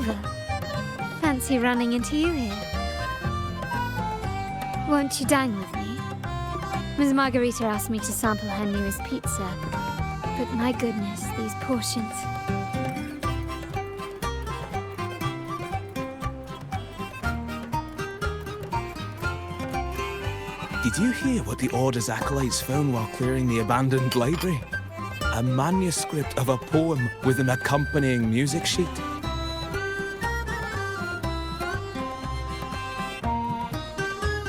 over. Fancy running into you here. Won't you dine with me? Ms. Margarita asked me to sample her newest pizza, but my goodness, these portions. Did you hear what the Order's acolytes found while clearing the abandoned library? A manuscript of a poem with an accompanying music sheet.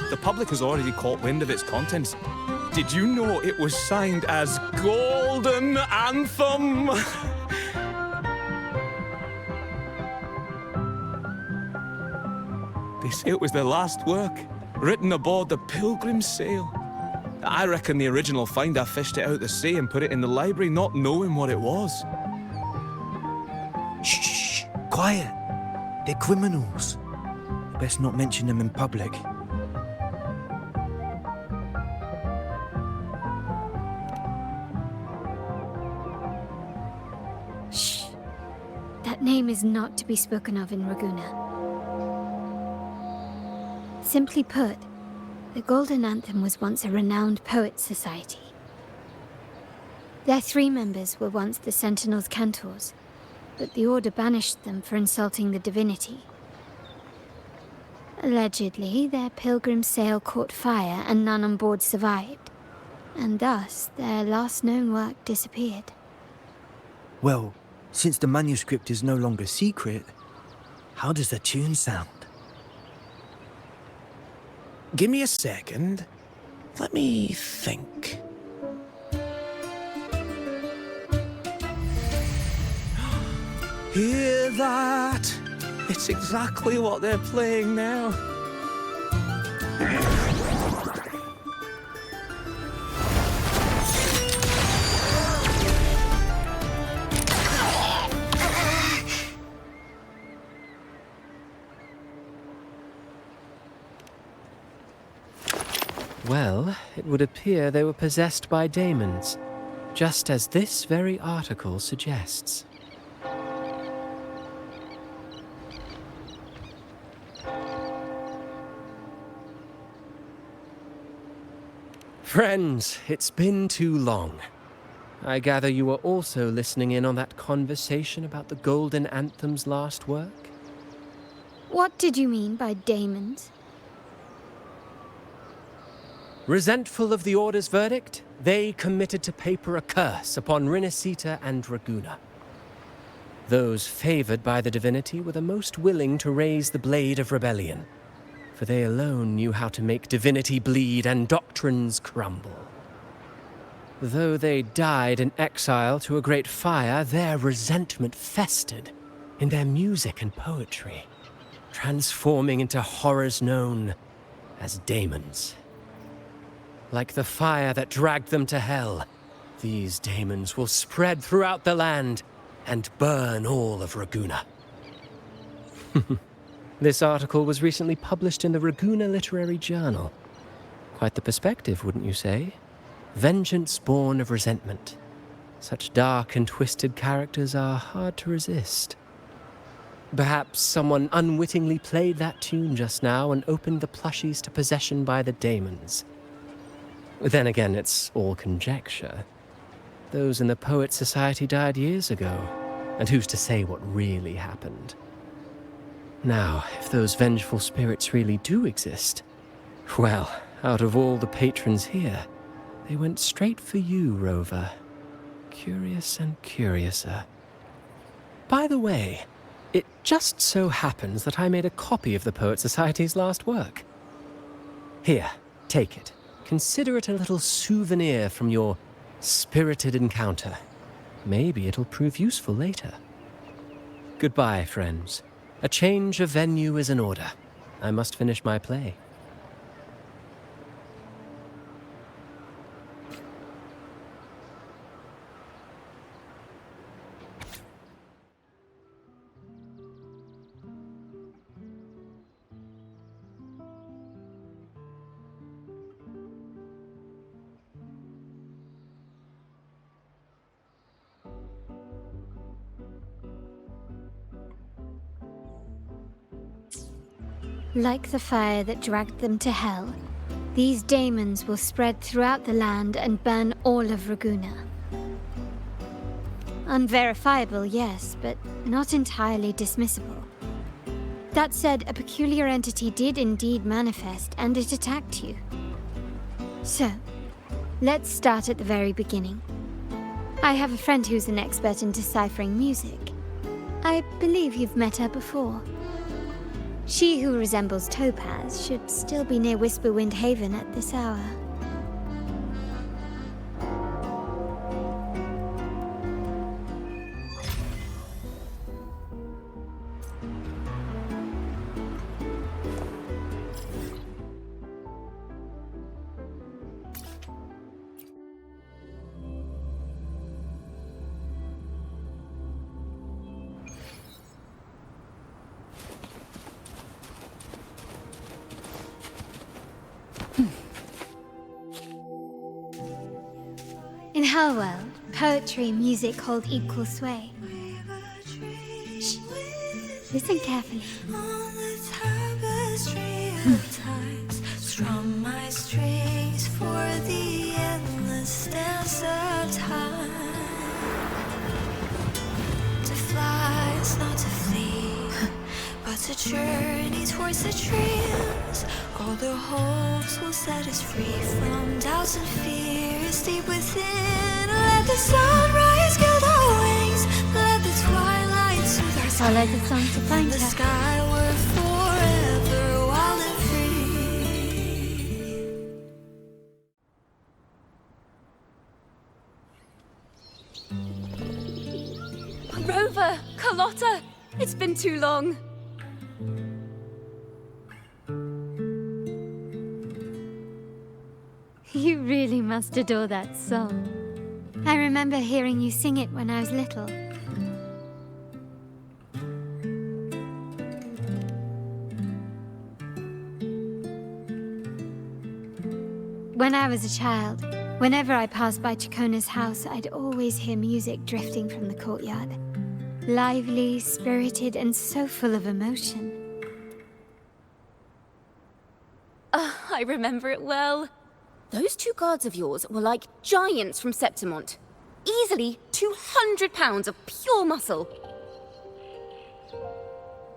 The public has already caught wind of its contents. Did you know it was signed as Golden Anthem? They say it was their last work, written aboard the Pilgrim's Sail. I reckon the original finder fished it out the sea and put it in the library, not knowing what it was. Shh, quiet. They're criminals. Best not mention them in public. Shh. That name is not to be spoken of in Ragusa. Simply put, the Golden Anthem was once a renowned poets' society. Their 3 members were once the Sentinel's cantors, but the Order banished them for insulting the divinity. Allegedly, their pilgrim sail caught fire and none on board survived, and thus their last known work disappeared. Well, since the manuscript is no longer secret, how does the tune sound? Give me a second. Let me think. Hear that? It's exactly what they're playing now. Well, it would appear they were possessed by daemons, just as this very article suggests. Friends, it's been too long. I gather you were also listening in on that conversation about the Golden Anthem's last work? What did you mean by daemons? Resentful of the Order's verdict, they committed to paper a curse upon Rinascita and Ragusa. Those favored by the divinity were the most willing to raise the blade of rebellion, for they alone knew how to make divinity bleed and doctrines crumble. Though they died in exile to a great fire, their resentment festered in their music and poetry, transforming into horrors known as daemons. Like the fire that dragged them to hell, these daemons will spread throughout the land and burn all of Ragusa. This article was recently published in the Ragusa Literary Journal. Quite the perspective, wouldn't you say? Vengeance born of resentment. Such dark and twisted characters are hard to resist. Perhaps someone unwittingly played that tune just now and opened the plushies to possession by the daemons. Then again, it's all conjecture. Those in the Poets' Society died years ago, and who's to say what really happened? Now, if those vengeful spirits really do exist, well, out of all the patrons here, they went straight for you, Rover. Curious and curiouser. By the way, it just so happens that I made a copy of the Poets' Society's last work. Here, take it. Consider it a little souvenir from your spirited encounter. Maybe it'll prove useful later. Goodbye, friends. A change of venue is in order. I must finish my play. Like the fire that dragged them to hell, these daemons will spread throughout the land and burn all of Raguna. Unverifiable, yes, but not entirely dismissible. That said, a peculiar entity did indeed manifest, and it attacked you. So, let's start at the very beginning. I have a friend who's an expert in deciphering music. I believe you've met her before. She who resembles Topaz should still be near Whisperwind Haven at this hour. In Hellworld, poetry and music hold equal sway. Shh. Listen carefully. On the tapestry of times, strum my strings for the endless dance of time. To fly is not to flee, but to journey towards the dreams. All the hopes will set us free from doubts and fears deep within. Let the sunrise gild our wings, let the twilight soothe our Follow the song to find the her. sky were forever wild and free. Rover! Carlotta! It's been too long. You really must adore that song. I remember hearing you sing it when I was little. When I was a child, whenever I passed by Ciaccona's house, I'd always hear music drifting from the courtyard. Lively, spirited, and so full of emotion. I remember it well. Those two guards of yours were like giants from Septimont. Easily 200 pounds of pure muscle.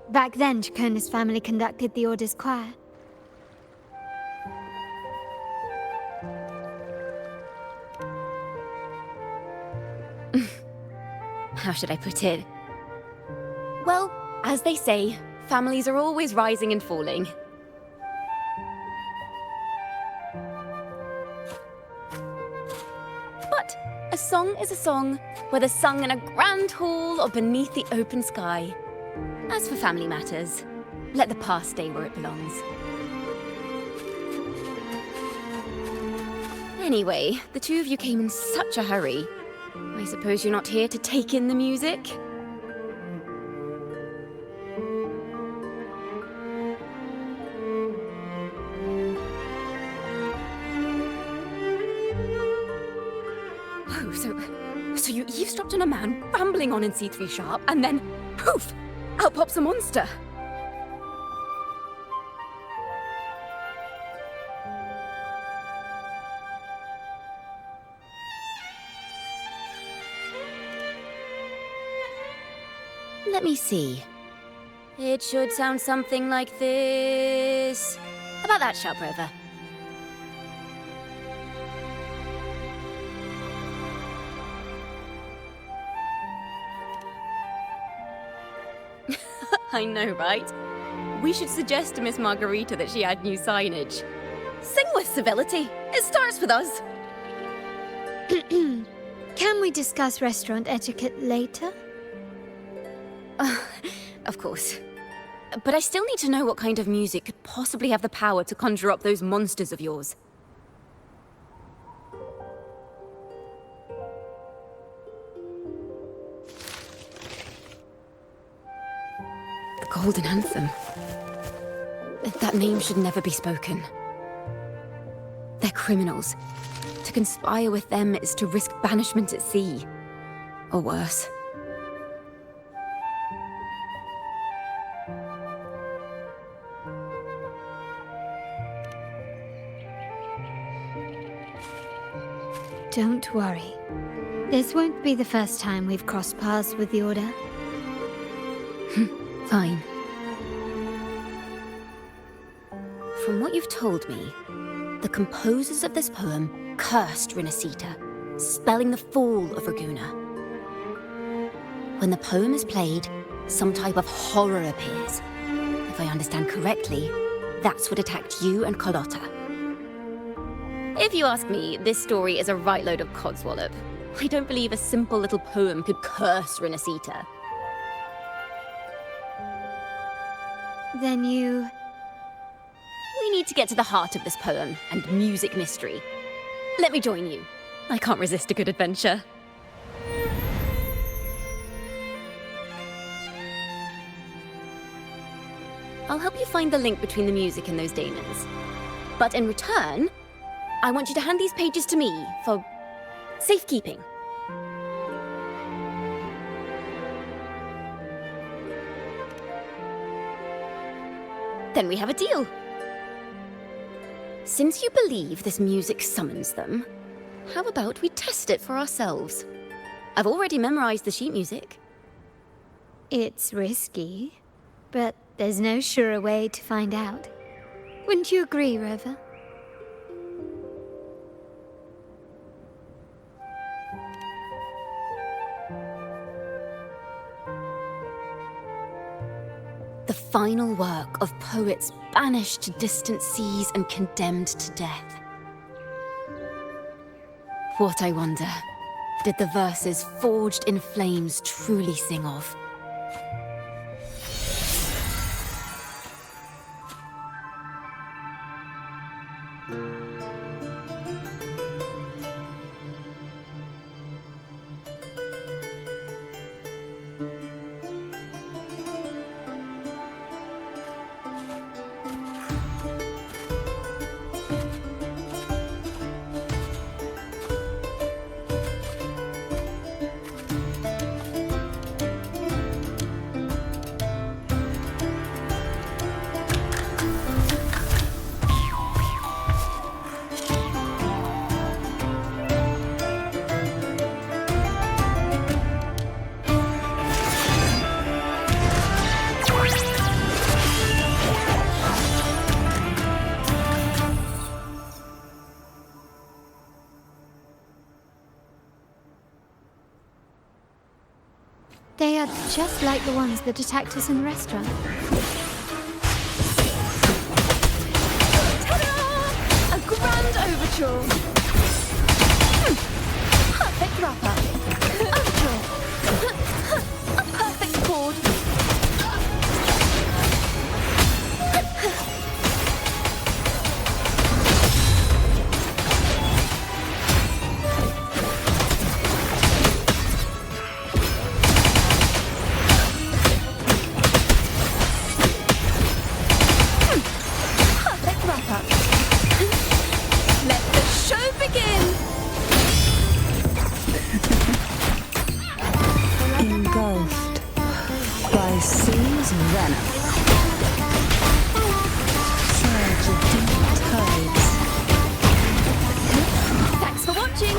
Back then, Ciaccona's family conducted the Order's choir. How should I put it? Well, as they say, families are always rising and falling. But a song is a song, whether sung in a grand hall or beneath the open sky. As for family matters, let the past stay where it belongs. Anyway, the two of you came in such a hurry. I suppose you're not here to take in the music? Oh, so you eavesdropped on a man rambling on in C3 Sharp, and then, poof, out pops a monster. Let me see. It should sound something like this. About that, Sharp Rover. I know, right? We should suggest to Miss Margarita that she add new signage. Sing with civility. It starts with us. Can we discuss restaurant etiquette later? Of course. But I still need to know what kind of music could possibly have the power to conjure up those monsters of yours. The Golden Anthem. That name should never be spoken. They're criminals. To conspire with them is to risk banishment at sea. Or worse. Don't worry. This won't be the first time we've crossed paths with the Order. Fine. From what you've told me, the composers of this poem cursed Rinascita, spelling the fall of Raguna. When the poem is played, some type of horror appears. If I understand correctly, that's what attacked you and Carlotta. If you ask me, this story is a right load of codswallop. I don't believe a simple little poem could curse Rinascita. Then you... We need to get to the heart of this poem and music mystery. Let me join you. I can't resist a good adventure. I'll help you find the link between the music and those daemons. But in return, I want you to hand these pages to me for safekeeping. Then we have a deal. Since you believe this music summons them, how about we test it for ourselves? I've already memorized the sheet music. It's risky, but there's no surer way to find out. Wouldn't you agree, Rover? The final work of poets banished to distant seas and condemned to death. What, I wonder, did the verses forged in flames truly sing of? They are just like the ones that attacked us in the restaurant. Ta-da! A grand overture! Perfect wrap-up! Overture! A perfect chord! Engulfed by seas venom, surge of deep tides. Thanks for watching!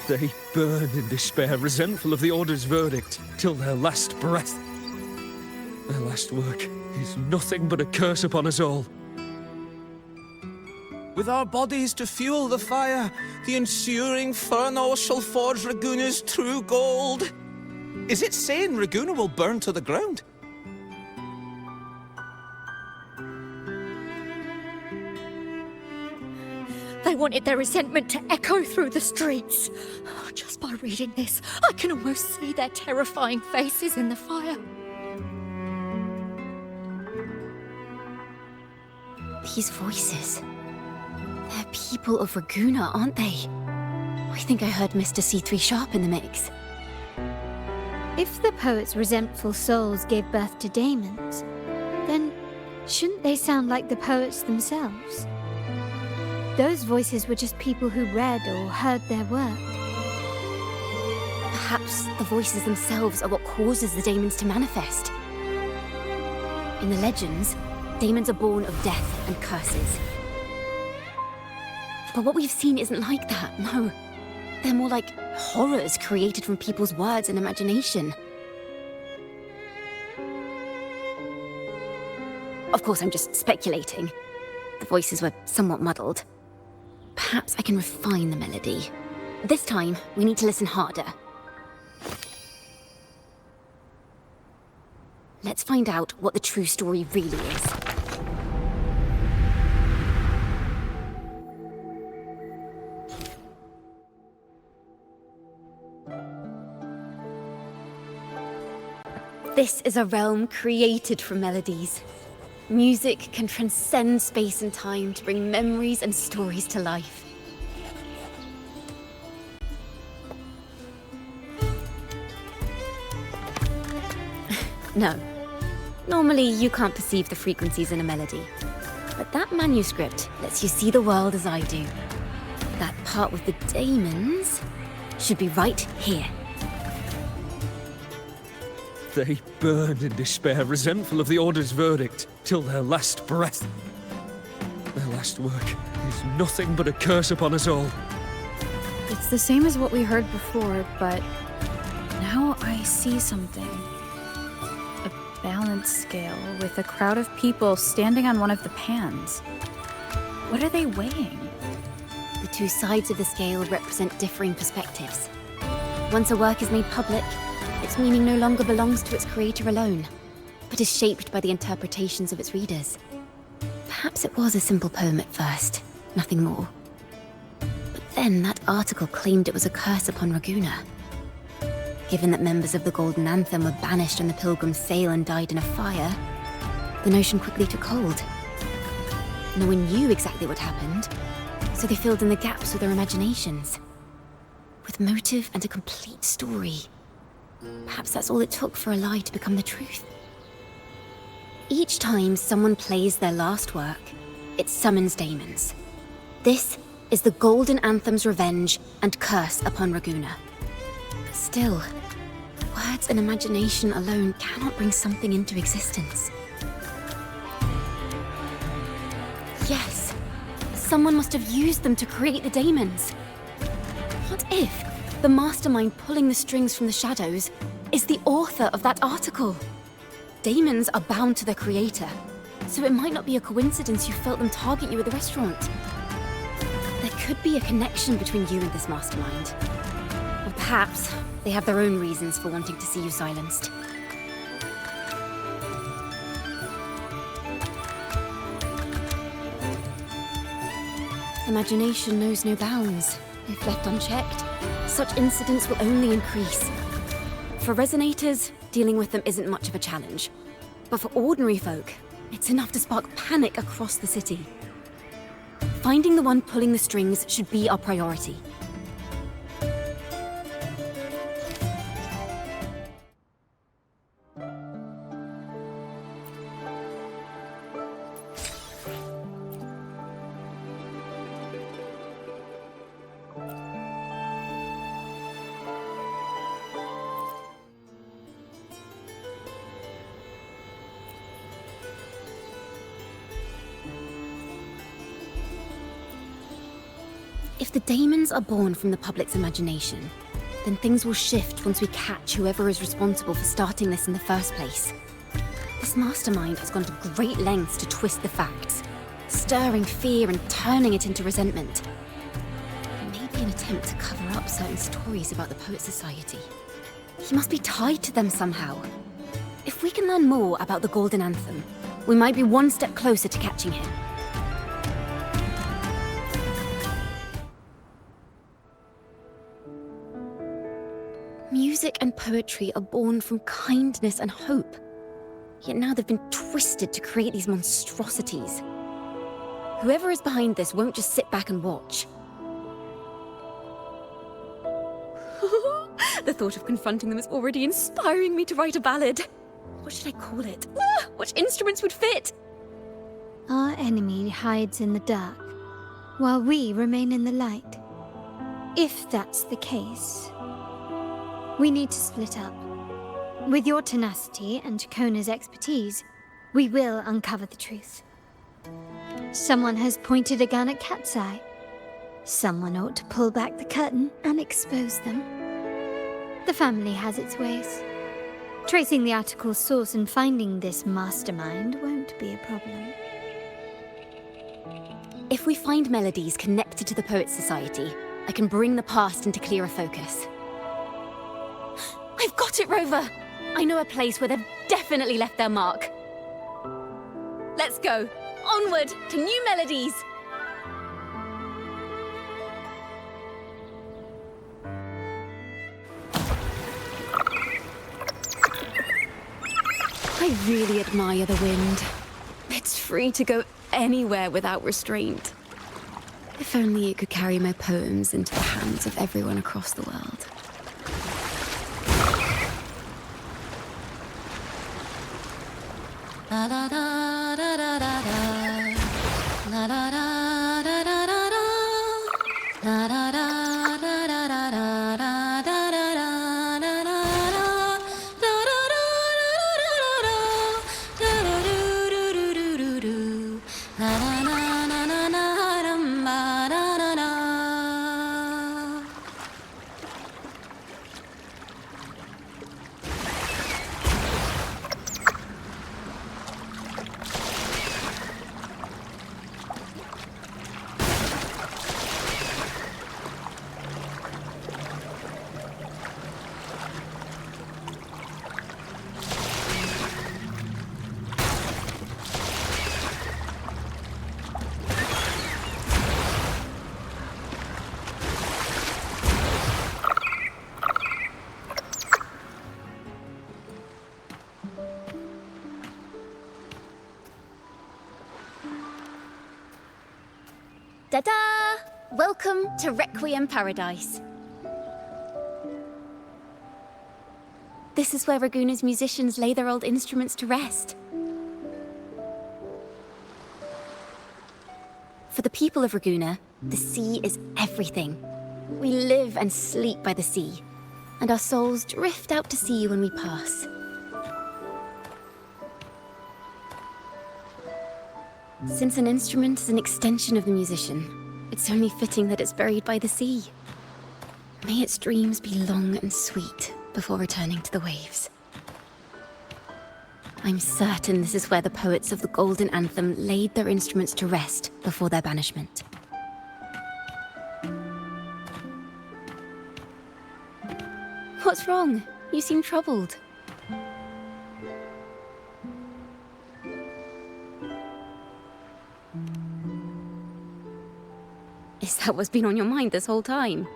They burn in despair, resentful of the Order's verdict, till their last breath. Their last work is nothing but a curse upon us all. With our bodies to fuel the fire, the ensuing furnace shall forge Raguna's true gold. Is it saying Raguna will burn to the ground? They wanted their resentment to echo through the streets. Just by reading this, I can almost see their terrifying faces in the fire. These voices, They're people of Raguna, aren't they? I think I heard Mr. C3 Sharp in the mix. If the poet's resentful souls gave birth to daemons, then shouldn't they sound like the poets themselves? Those voices were just people who read or heard their work. Perhaps the voices themselves are what causes the daemons to manifest. In the legends, daemons are born of death and curses. But what we've seen isn't like that, no. They're more like horrors created from people's words and imagination. Of course, I'm just speculating. The voices were somewhat muddled. Perhaps I can refine the melody. This time, we need to listen harder. Let's find out what the true story really is. This is a realm created from melodies. Music can transcend space and time to bring memories and stories to life. No. Normally, you can't perceive the frequencies in a melody. But that manuscript lets you see the world as I do. That part with the daemons should be right here. They burned in despair, resentful of the Order's verdict, till their last breath. Their last work is nothing but a curse upon us all. It's the same as what we heard before, but now I see something. A balance scale with a crowd of people standing on one of the pans. What are they weighing? The two sides of the scale represent differing perspectives. Once a work is made public, its meaning no longer belongs to its creator alone, but is shaped by the interpretations of its readers. Perhaps it was a simple poem at first, nothing more. But then that article claimed it was a curse upon Raguna. Given that members of the Golden Anthem were banished on the Pilgrim's Sail and died in a fire, the notion quickly took hold. No one knew exactly what happened, so they filled in the gaps with their imaginations. With motive and a complete story. Perhaps that's all it took for a lie to become the truth. Each time someone plays their last work, it summons daemons. This is the Golden Anthem's revenge and curse upon Raguna. But still, words and imagination alone cannot bring something into existence. Yes, someone must have used them to create the daemons. What if the mastermind pulling the strings from the shadows is the author of that article? Daemons are bound to their creator, so it might not be a coincidence you felt them target you at the restaurant. There could be a connection between you and this mastermind. Or perhaps they have their own reasons for wanting to see you silenced. Imagination knows no bounds. If left unchecked, such incidents will only increase. For resonators, dealing with them isn't much of a challenge. But for ordinary folk, it's enough to spark panic across the city. Finding the one pulling the strings should be our priority. If the daemons are born from the public's imagination, then things will shift once we catch whoever is responsible for starting this in the first place. This mastermind has gone to great lengths to twist the facts, stirring fear and turning it into resentment. Maybe an attempt to cover up certain stories about the Poet Society. He must be tied to them somehow. If we can learn more about the Golden Anthem, we might be one step closer to catching him. Music and poetry are born from kindness and hope. Yet now they've been twisted to create these monstrosities. Whoever is behind this won't just sit back and watch. The thought of confronting them is already inspiring me to write a ballad. What should I call it? Which instruments would fit? Our enemy hides in the dark, while we remain in the light. If that's the case, we need to split up. With your tenacity and Ciaccona's expertise, we will uncover the truth. Someone has pointed a gun at Cat's Eye. Someone ought to pull back the curtain and expose them. The family has its ways. Tracing the article's source and finding this mastermind won't be a problem. If we find melodies connected to the Poets' Society, I can bring the past into clearer focus. I've got it, Rover! I know a place where they've definitely left their mark. Let's go! Onward to new melodies! I really admire the wind. It's free to go anywhere without restraint. If only it could carry my poems into the hands of everyone across the world. La da da da da da da. La da da da da da da. La da da da da da da da da da da da da da. Da da da da da da da. Da da do do do do do do. La na na na na na dum ba da da da. Ta-da! Welcome to Requiem Paradise. This is where Raguna's musicians lay their old instruments to rest. For the people of Raguna, the sea is everything. We live and sleep by the sea, and our souls drift out to sea when we pass. Since an instrument is an extension of the musician, it's only fitting that it's buried by the sea. May its dreams be long and sweet before returning to the waves. I'm certain this is where the poets of the Golden Anthem laid their instruments to rest before their banishment. What's wrong? You seem troubled. Is that what's been on your mind this whole time?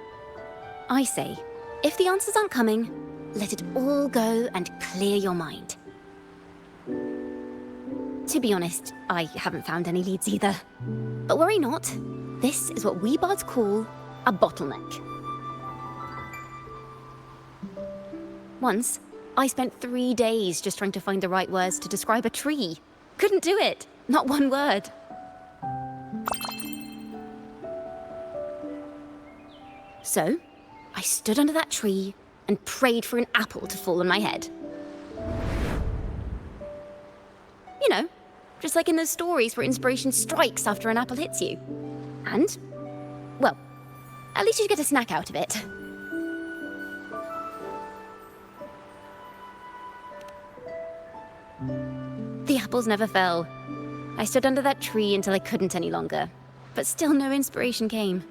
I say, if the answers aren't coming, let it all go and clear your mind. To be honest, I haven't found any leads either. But worry not, this is what we bards call a bottleneck. Once, I spent 3 days just trying to find the right words to describe a tree. Couldn't do it, not one word. So, I stood under that tree and prayed for an apple to fall on my head. You know, just like in those stories where inspiration strikes after an apple hits you. And, well, at least you get a snack out of it. The apples never fell. I stood under that tree until I couldn't any longer, but still no inspiration came.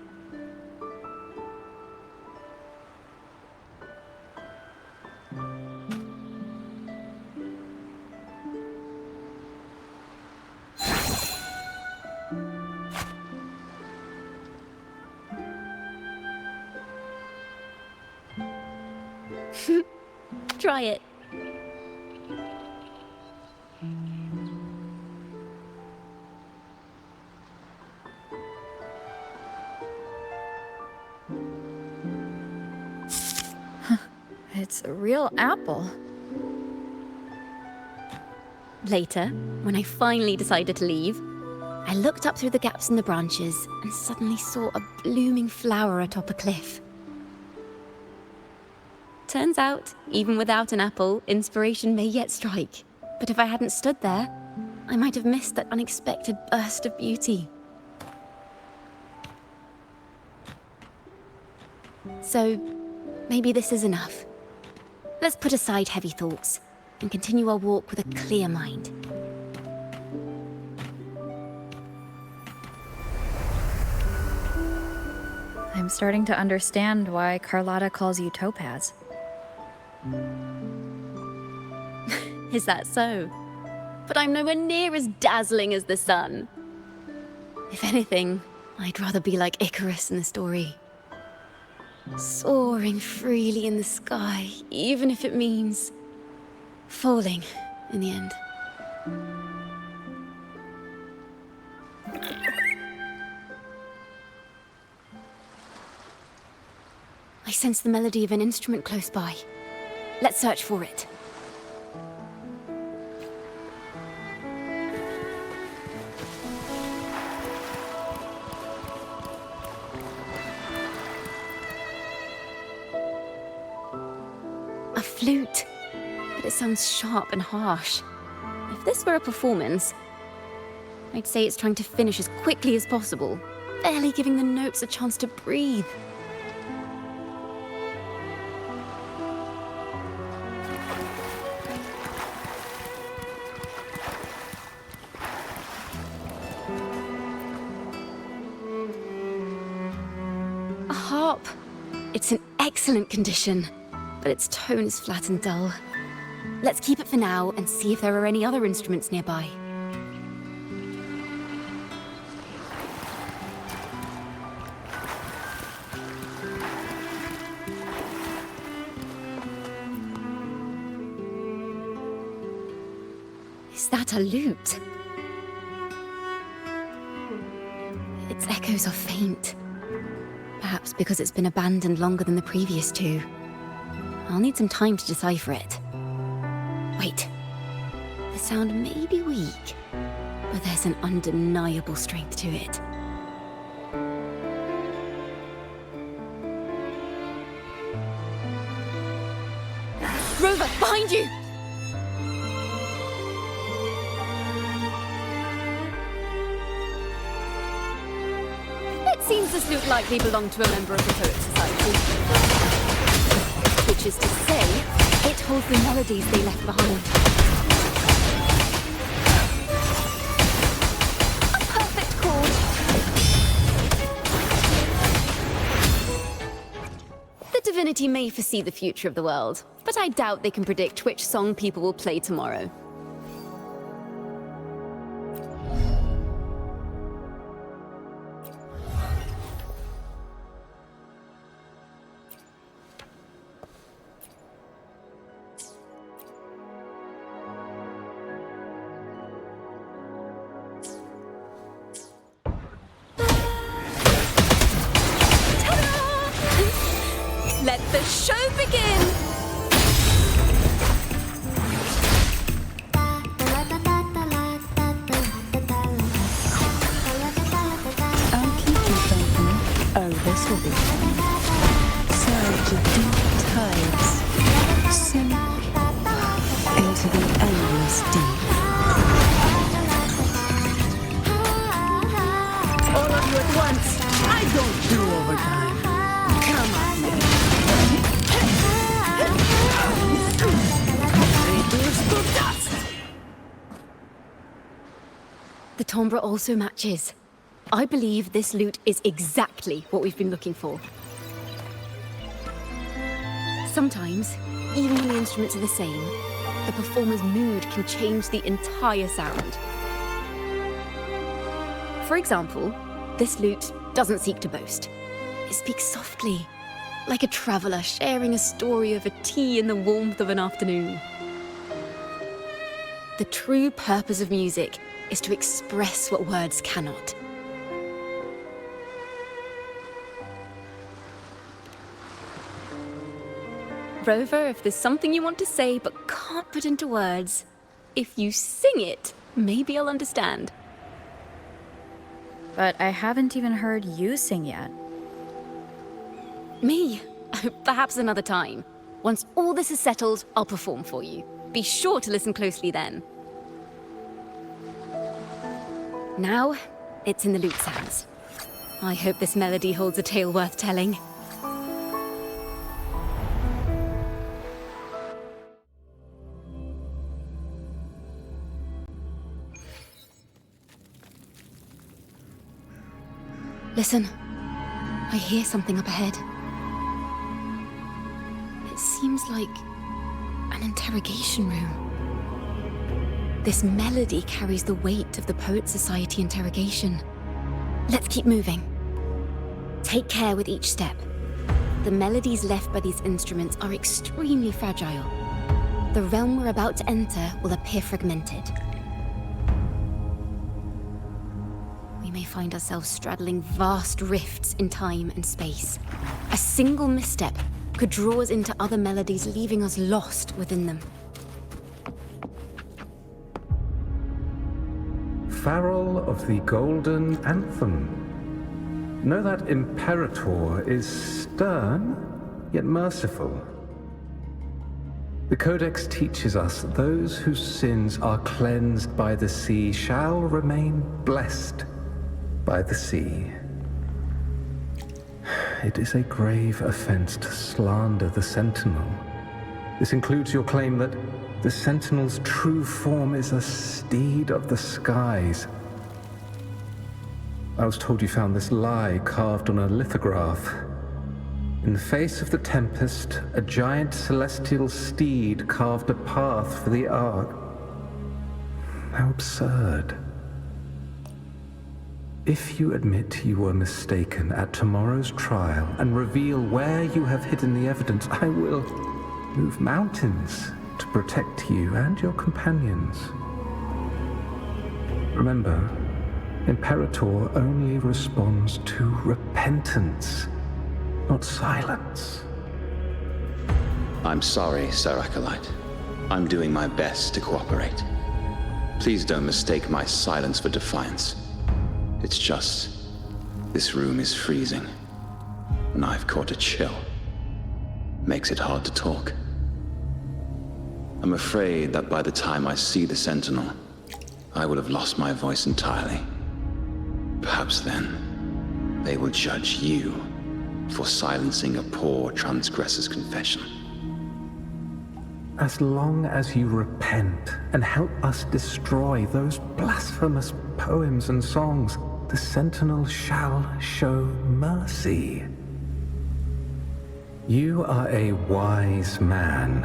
Try it. It's a real apple. Later, when I finally decided to leave, I looked up through the gaps in the branches and suddenly saw a blooming flower atop a cliff. Turns out, even without an apple, inspiration may yet strike. But if I hadn't stood there, I might have missed that unexpected burst of beauty. So, maybe this is enough. Let's put aside heavy thoughts and continue our walk with a clear mind. I'm starting to understand why Carlotta calls you Topaz. Is that so? But I'm nowhere near as dazzling as the sun. If anything, I'd rather be like Icarus in the story. Soaring freely in the sky, even if it means falling in the end. I sense the melody of an instrument close by. Let's search for it. A flute, but it sounds sharp and harsh. If this were a performance, I'd say it's trying to finish as quickly as possible, barely giving the notes a chance to breathe. A harp. It's in excellent condition, but its tone is flat and dull. Let's keep it for now and see if there are any other instruments nearby. Is that a lute? Its echoes are faint. Perhaps because it's been abandoned longer than the previous two. I'll need some time to decipher it. Wait. The sound may be weak, but there's an undeniable strength to it. Rover, behind you! It seems this lute likely belonged to a member of the Poet Society. Which is to say, it holds the melodies they left behind. A perfect chord! The divinity may foresee the future of the world, but I doubt they can predict which song people will play tomorrow. Let the show begin! I'll keep you company. Oh, this will be fun. Surge of deep tides. Sink into the endless deep. All of you at once! I don't do overtime. Come at me! Reduced to dust. The timbre also matches. I believe this lute is exactly what we've been looking for. Sometimes, even when the instruments are the same, the performer's mood can change the entire sound. For example, this lute doesn't seek to boast. It speaks softly, like a traveler sharing a story over tea in the warmth of an afternoon. The true purpose of music is to express what words cannot. Rover, if there's something you want to say but can't put into words, if you sing it, maybe I'll understand. But I haven't even heard you sing yet. Me? Perhaps another time. Once all this is settled, I'll perform for you. Be sure to listen closely then. Now, it's in the lute's hands. I hope this melody holds a tale worth telling. Listen. I hear something up ahead. It seems like an interrogation room. This melody carries the weight of the Poet Society interrogation. Let's keep moving. Take care with each step. The melodies left by these instruments are extremely fragile. The realm we're about to enter will appear fragmented. We may find ourselves straddling vast rifts in time and space. A single misstep could draw us into other melodies, leaving us lost within them. Farrell of the Golden Anthem. Know that Imperator is stern, yet merciful. The Codex teaches us that those whose sins are cleansed by the sea shall remain blessed by the sea. It is a grave offense to slander the Sentinel. This includes your claim that the Sentinel's true form is a steed of the skies. I was told you found this lie carved on a lithograph. In the face of the tempest, a giant celestial steed carved a path for the Ark. How absurd. If you admit you were mistaken at tomorrow's trial and reveal where you have hidden the evidence, I will move mountains to protect you and your companions. Remember, Imperator only responds to repentance, not silence. I'm sorry, Sir Acolyte. I'm doing my best to cooperate. Please don't mistake my silence for defiance. It's just, this room is freezing, and I've caught a chill. Makes it hard to talk. I'm afraid that by the time I see the Sentinel, I will have lost my voice entirely. Perhaps then, they will judge you for silencing a poor transgressor's confession. As long as you repent and help us destroy those blasphemous poems and songs, the Sentinel shall show mercy. You are a wise man.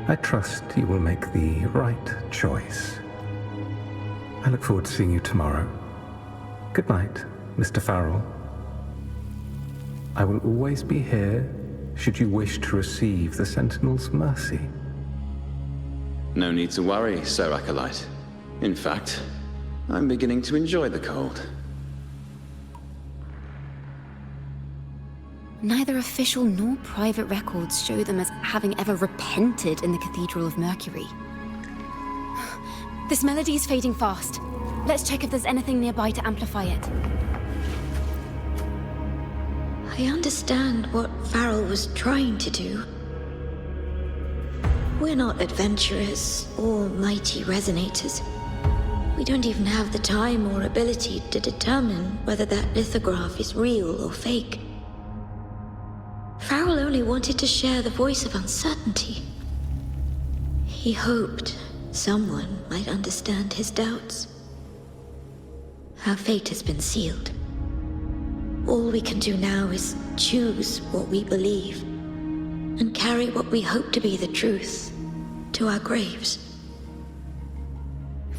I trust you will make the right choice. I look forward to seeing you tomorrow. Good night, Mr. Farrell. I will always be here should you wish to receive the Sentinel's mercy. No need to worry, Sir Acolyte. In fact, I'm beginning to enjoy the cold. Neither official nor private records show them as having ever repented in the Cathedral of Mercury. This melody is fading fast. Let's check if there's anything nearby to amplify it. I understand what Farrell was trying to do. We're not adventurers or mighty resonators. We don't even have the time or ability to determine whether that lithograph is real or fake. Farrell only wanted to share the voice of uncertainty. He hoped someone might understand his doubts. Our fate has been sealed. All we can do now is choose what we believe and carry what we hope to be the truth to our graves.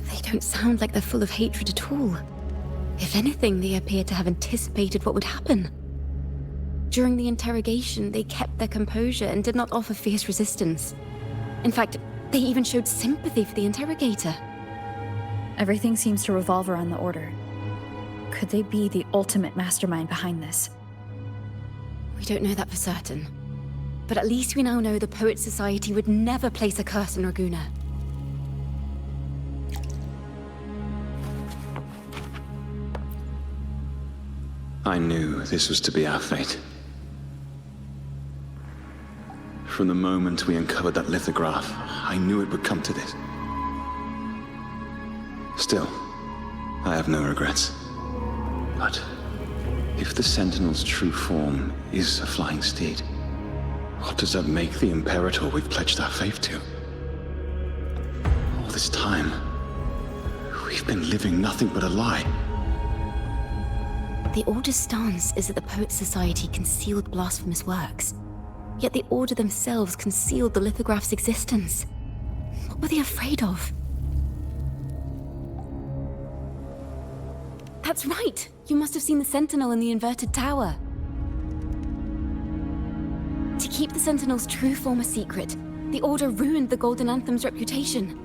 They don't sound like they're full of hatred at all. If anything, they appear to have anticipated what would happen. During the interrogation, they kept their composure and did not offer fierce resistance. In fact, they even showed sympathy for the interrogator. Everything seems to revolve around the Order. Could they be the ultimate mastermind behind this? We don't know that for certain. But at least we now know the Poets Society would never place a curse on Raguna. I knew this was to be our fate. From the moment we uncovered that lithograph, I knew it would come to this. Still, I have no regrets. But if the Sentinel's true form is a flying steed, what does that make the Imperator we've pledged our faith to? All this time, we've been living nothing but a lie. The Order's stance is that the Poets Society concealed blasphemous works. Yet the Order themselves concealed the lithograph's existence. What were they afraid of? That's right! You must have seen the Sentinel in the inverted tower. To keep the Sentinel's true form a secret, the Order ruined the Golden Anthem's reputation.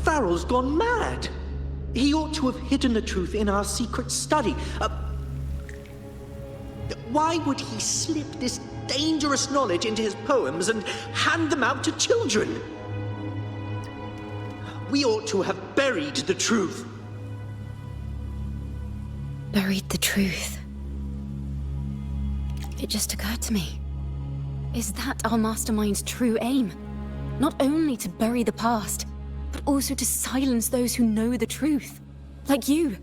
Farrell's gone mad! He ought to have hidden the truth in our secret study. Why would he slip this dangerous knowledge into his poems and hand them out to children? We ought to have buried the truth. Buried the truth. It just occurred to me. Is that our mastermind's true aim? Not only to bury the past, but also to silence those who know the truth, like you.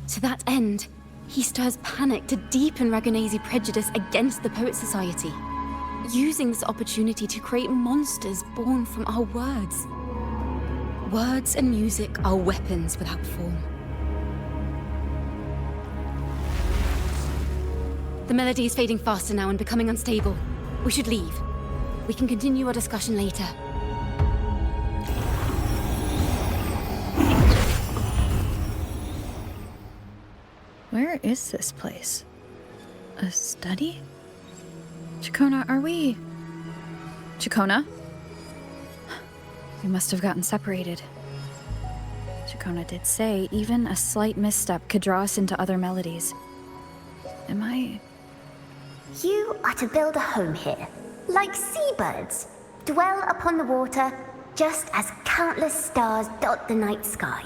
To that end, he stirs panic to deepen Ragonese prejudice against the Poet Society, using this opportunity to create monsters born from our words. Words and music are weapons without form. The melody is fading faster now and becoming unstable. We should leave. We can continue our discussion later. Where is this place? A study? Ciaccona, are we... Ciaccona? We must have gotten separated. Ciaccona did say even a slight misstep could draw us into other melodies. Am I... You are to build a home here, like seabirds. Dwell upon the water, just as countless stars dot the night sky.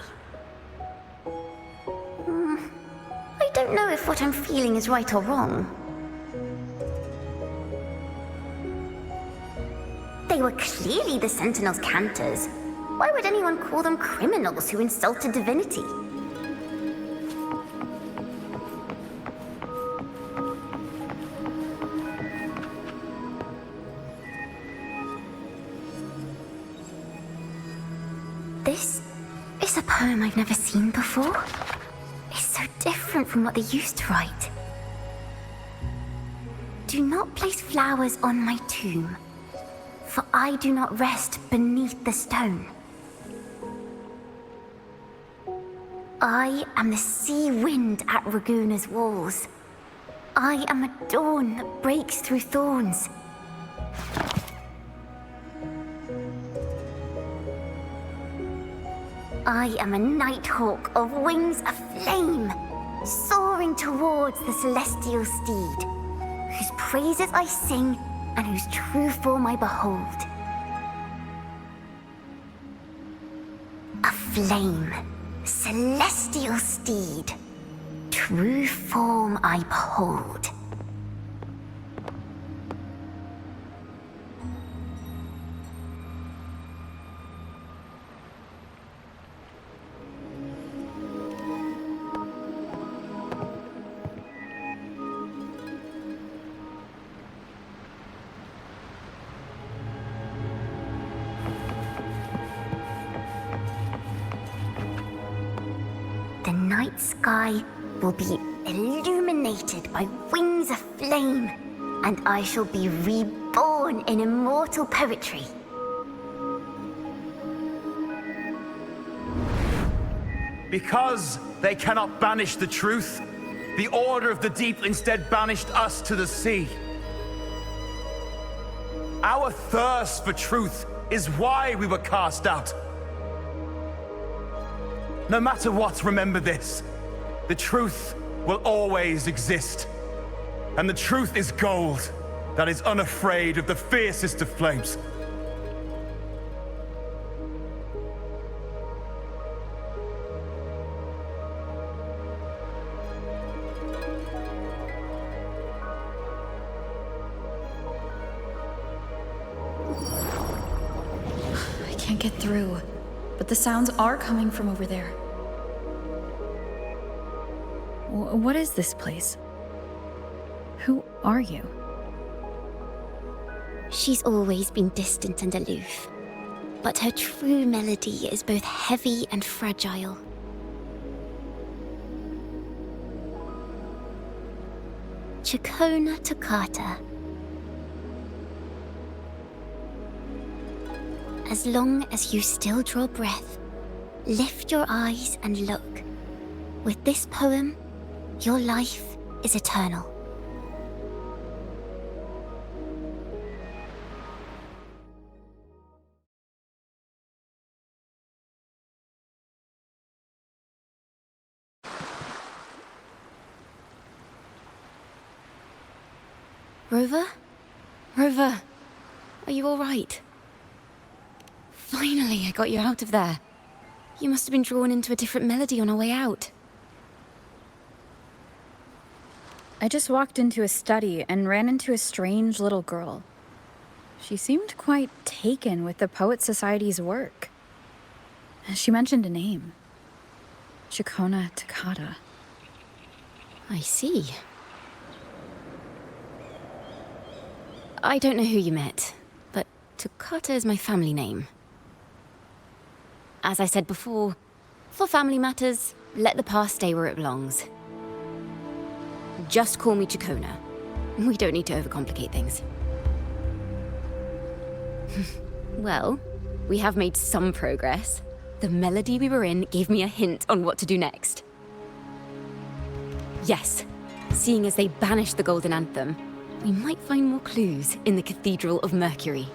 I don't know if what I'm feeling is right or wrong. They were clearly the Sentinel's cantors. Why would anyone call them criminals who insulted divinity? This is a poem I've never seen before. It's so different from what they used to write. Do not place flowers on my tomb, for I do not rest beneath the stone. I am the sea wind at Raguna's walls. I am a dawn that breaks through thorns. I am a nighthawk of wings aflame, soaring towards the celestial steed, whose praises I sing and whose true form I behold. A flame, celestial steed, true form I behold. The night sky will be illuminated by wings of flame, and I shall be reborn in immortal poetry. Because they cannot banish the truth, the Order of the Deep instead banished us to the sea. Our thirst for truth is why we were cast out. No matter what, remember this. The truth will always exist. And the truth is gold that is unafraid of the fiercest of flames. I can't get through, but the sounds are coming from over there. What is this place? Who are you? She's always been distant and aloof, but her true melody is both heavy and fragile. Ciaccona toccata. As long as you still draw breath, lift your eyes and look. With this poem, your life is eternal. Rover? Rover, are you all right? Finally, I got you out of there. You must have been drawn into a different melody on our way out. I just walked into a study and ran into a strange little girl. She seemed quite taken with the Poet Society's work. She mentioned a name. Ciaccona toccata. I see. I don't know who you met, but Toccata is my family name. As I said before, for family matters, let the past stay where it belongs. Just call me Ciaccona. We don't need to overcomplicate things. Well, we have made some progress. The melody we were in gave me a hint on what to do next. Yes, seeing as they banished the Golden Anthem, we might find more clues in the Cathedral of Mercury.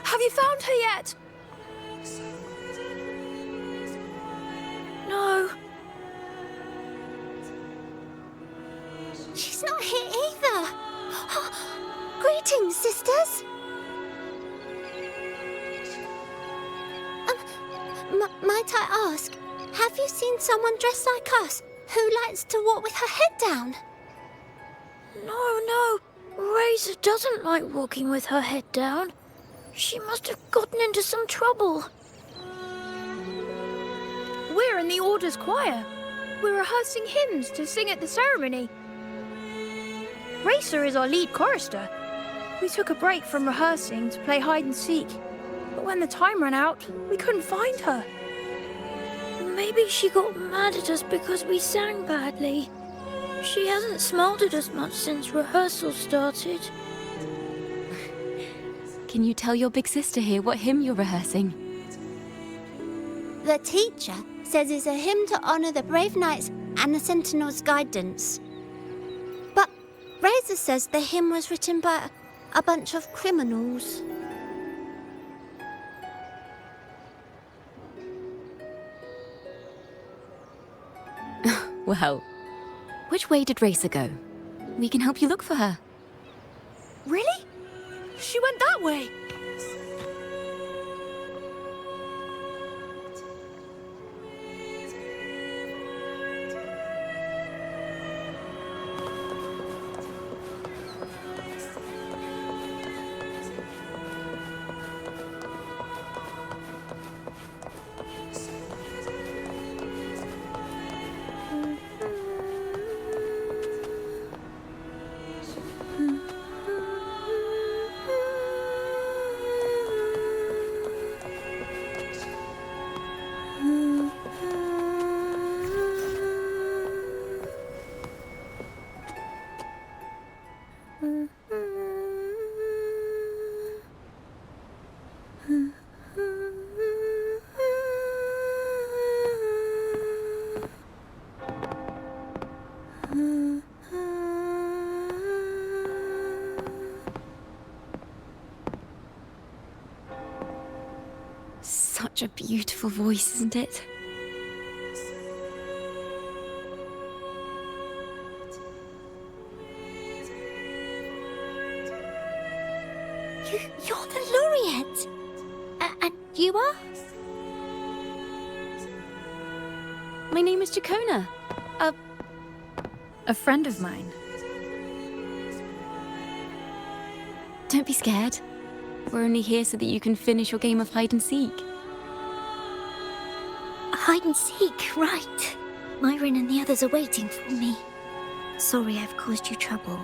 Have you found her yet? No. She's not here either. Greetings, sisters. Might I ask, have you seen someone dressed like us who likes to walk with her head down? No. Razor doesn't like walking with her head down. She must have gotten into some trouble. We're in the Order's choir. We're rehearsing hymns to sing at the ceremony. Racer is our lead chorister. We took a break from rehearsing to play hide and seek. But when the time ran out, we couldn't find her. Maybe she got mad at us because we sang badly. She hasn't smiled at us much since rehearsal started. Can you tell your big sister here what hymn you're rehearsing? The teacher says it's a hymn to honor the brave knights and the Sentinel's guidance. But Razor says the hymn was written by a bunch of criminals. Well, which way did Racer go? We can help you look for her. Really? She went that way. such a beautiful voice, isn't it? You're the laureate! And you are? My name is Ciaccona. A friend of mine. Don't be scared. We're only here so that you can finish your game of hide and seek. Hide and seek, right. Myron and the others are waiting for me. Sorry I've caused you trouble.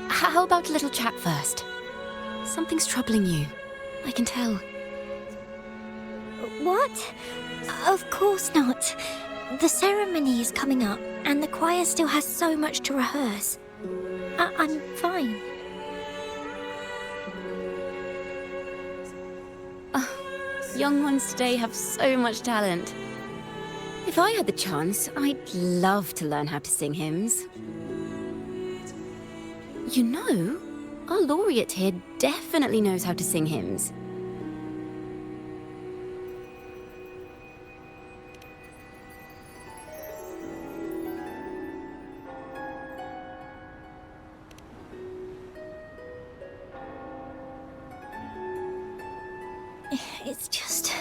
How about a little chat first? Something's troubling you. I can tell. What? Of course not. The ceremony is coming up, and the choir still has so much to rehearse. I'm fine. Young ones today have so much talent. If I had the chance, I'd love to learn how to sing hymns. You know, our laureate here definitely knows how to sing hymns. It's just...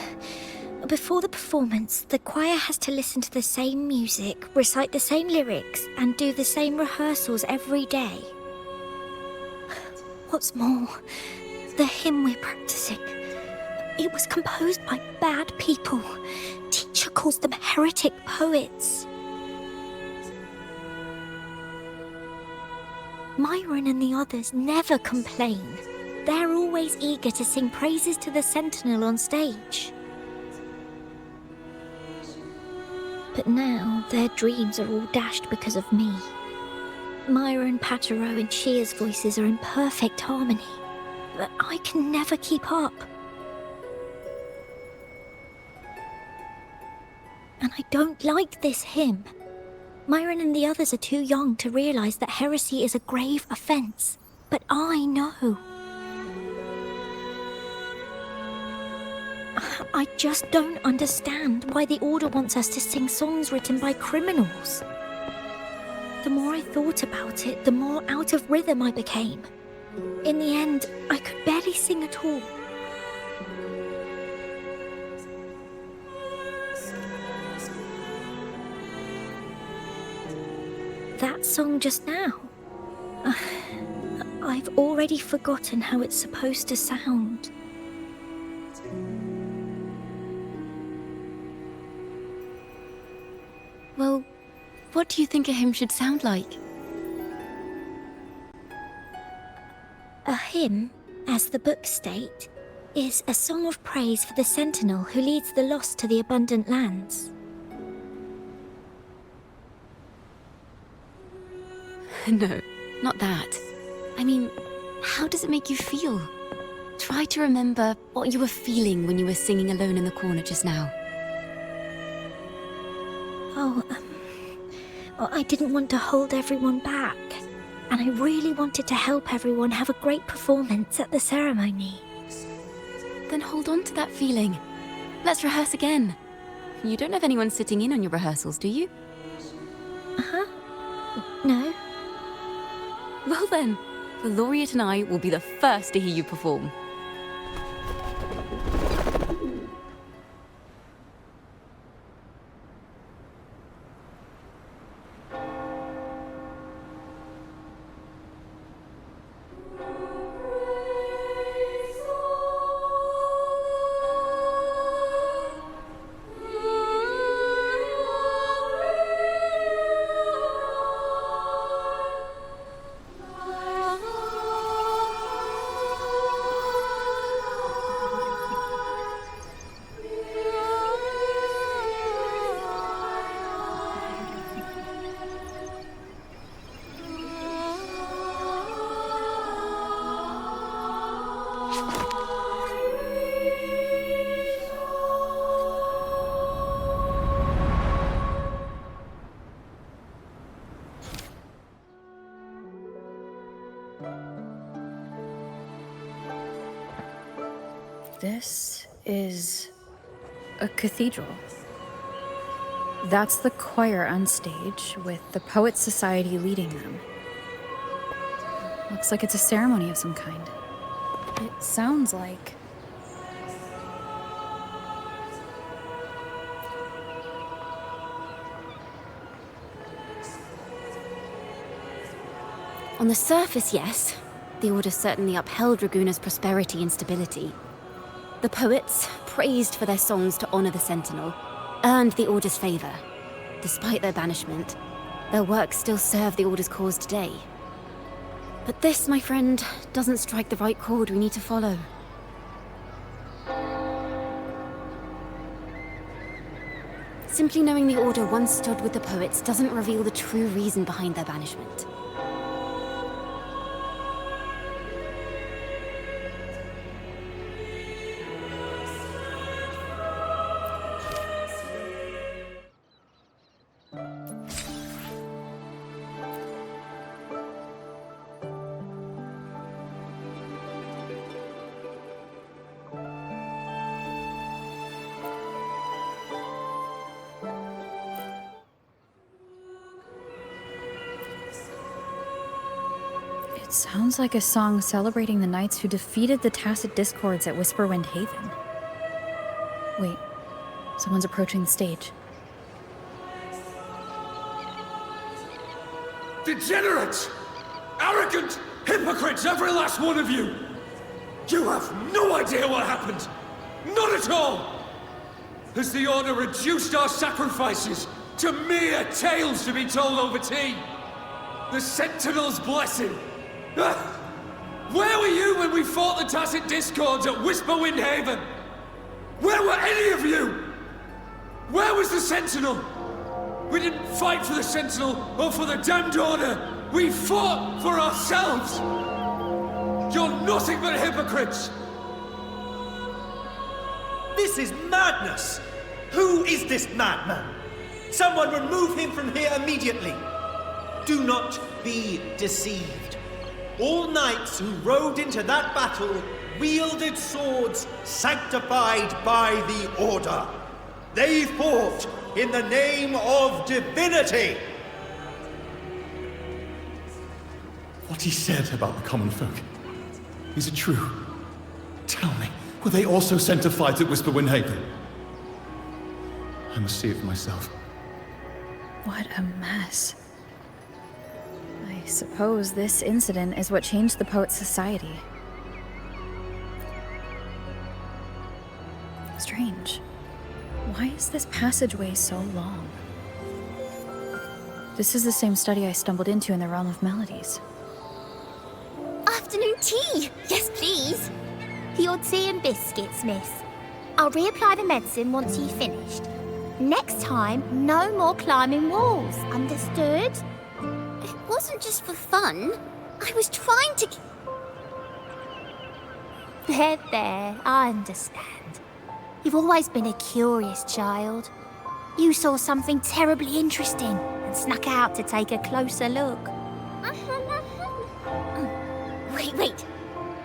Before the performance, the choir has to listen to the same music, recite the same lyrics, and do the same rehearsals every day. What's more, the hymn we're practicing, it was composed by bad people. Teacher calls them heretic poets. Myron and the others never complain. They're always eager to sing praises to the Sentinel on stage. But now their dreams are all dashed because of me. Myron, Patero, and Chia's voices are in perfect harmony, but I can never keep up. And I don't like this hymn. Myron and the others are too young to realize that heresy is a grave offense, but I know. I just don't understand why the Order wants us to sing songs written by criminals. The more I thought about it, the more out of rhythm I became. In the end, I could barely sing at all. That song just now. I've already forgotten how it's supposed to sound. Well, what do you think a hymn should sound like? A hymn, as the books state, is a song of praise for the Sentinel who leads the lost to the abundant lands. No, not that. I mean, how does it make you feel? Try to remember what you were feeling when you were singing alone in the corner just now. I didn't want to hold everyone back, and I really wanted to help everyone have a great performance at the ceremony. Then hold on to that feeling. Let's rehearse again. You don't have anyone sitting in on your rehearsals, do you? No. Well then, the laureate and I will be the first to hear you perform. This is a cathedral. That's the choir on stage, with the Poets Society leading them. Looks like it's a ceremony of some kind. It sounds like... On the surface, yes. The Order certainly upheld Raguna's prosperity and stability. The poets, praised for their songs to honor the Sentinel, earned the Order's favor. Despite their banishment, their work still serve the Order's cause today. But this, my friend, doesn't strike the right chord we need to follow. Simply knowing the Order once stood with the poets doesn't reveal the true reason behind their banishment. It sounds like a song celebrating the knights who defeated the Tacit Discords at Whisperwind Haven. Wait, someone's approaching the stage. Degenerates! Arrogant hypocrites, every last one of you! You have no idea what happened! Not at all! Has the Order reduced our sacrifices to mere tales to be told over tea? The Sentinel's blessing! Where were you when we fought the Tacit Discords at Whisperwind Haven? Where were any of you? Where was the Sentinel? We didn't fight for the Sentinel or for the damned Order. We fought for ourselves. You're nothing but hypocrites. This is madness! Who is this madman? Someone remove him from here immediately. Do not be deceived. All knights who rode into that battle wielded swords sanctified by the Order. They fought in the name of divinity. What he said about the common folk, is it true? Tell me, were they also sanctified at Whisperwind Haven? I must see it for myself. What a mess. I suppose this incident is what changed the Poets Society. Strange. Why is this passageway so long? This is the same study I stumbled into in the Realm of Melodies. Afternoon tea! Yes, please. Your tea and biscuits, miss. I'll reapply the medicine once you've finished. Next time, no more climbing walls. Understood? It wasn't just for fun. I was trying to... There, I understand. You've always been a curious child. You saw something terribly interesting and snuck out to take a closer look. Wait.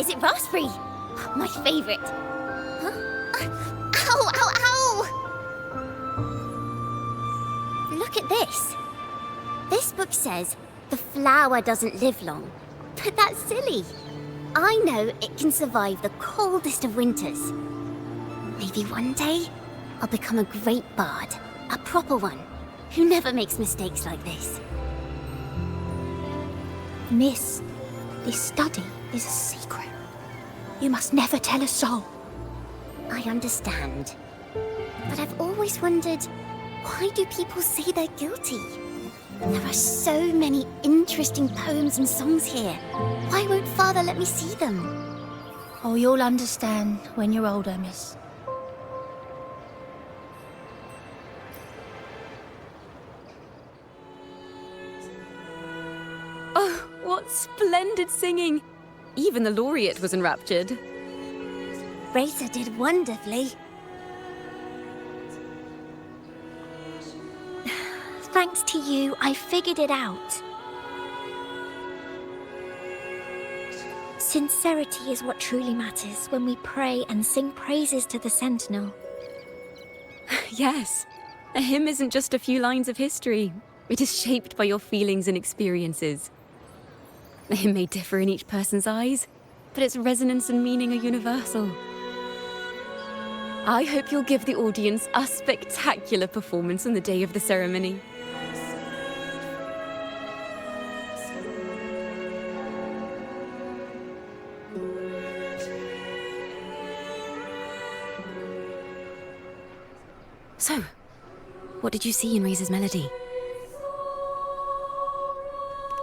Is it raspberry? My favorite. Huh? Ow! Look at this. This book says the flower doesn't live long. But that's silly. I know it can survive the coldest of winters. Maybe one day, I'll become a great bard. A proper one, who never makes mistakes like this. Miss, this study is a secret. You must never tell a soul. I understand. But I've always wondered, why do people say they're guilty? There are so many interesting poems and songs here. Why won't Father let me see them? Oh, you'll understand when you're older, miss. Oh, what splendid singing! Even the laureate was enraptured. Racer did wonderfully. Thanks to you, I figured it out. Sincerity is what truly matters when we pray and sing praises to the Sentinel. Yes. A hymn isn't just a few lines of history. It is shaped by your feelings and experiences. The hymn may differ in each person's eyes, but its resonance and meaning are universal. I hope you'll give the audience a spectacular performance on the day of the ceremony. So, what did you see in Raise's melody?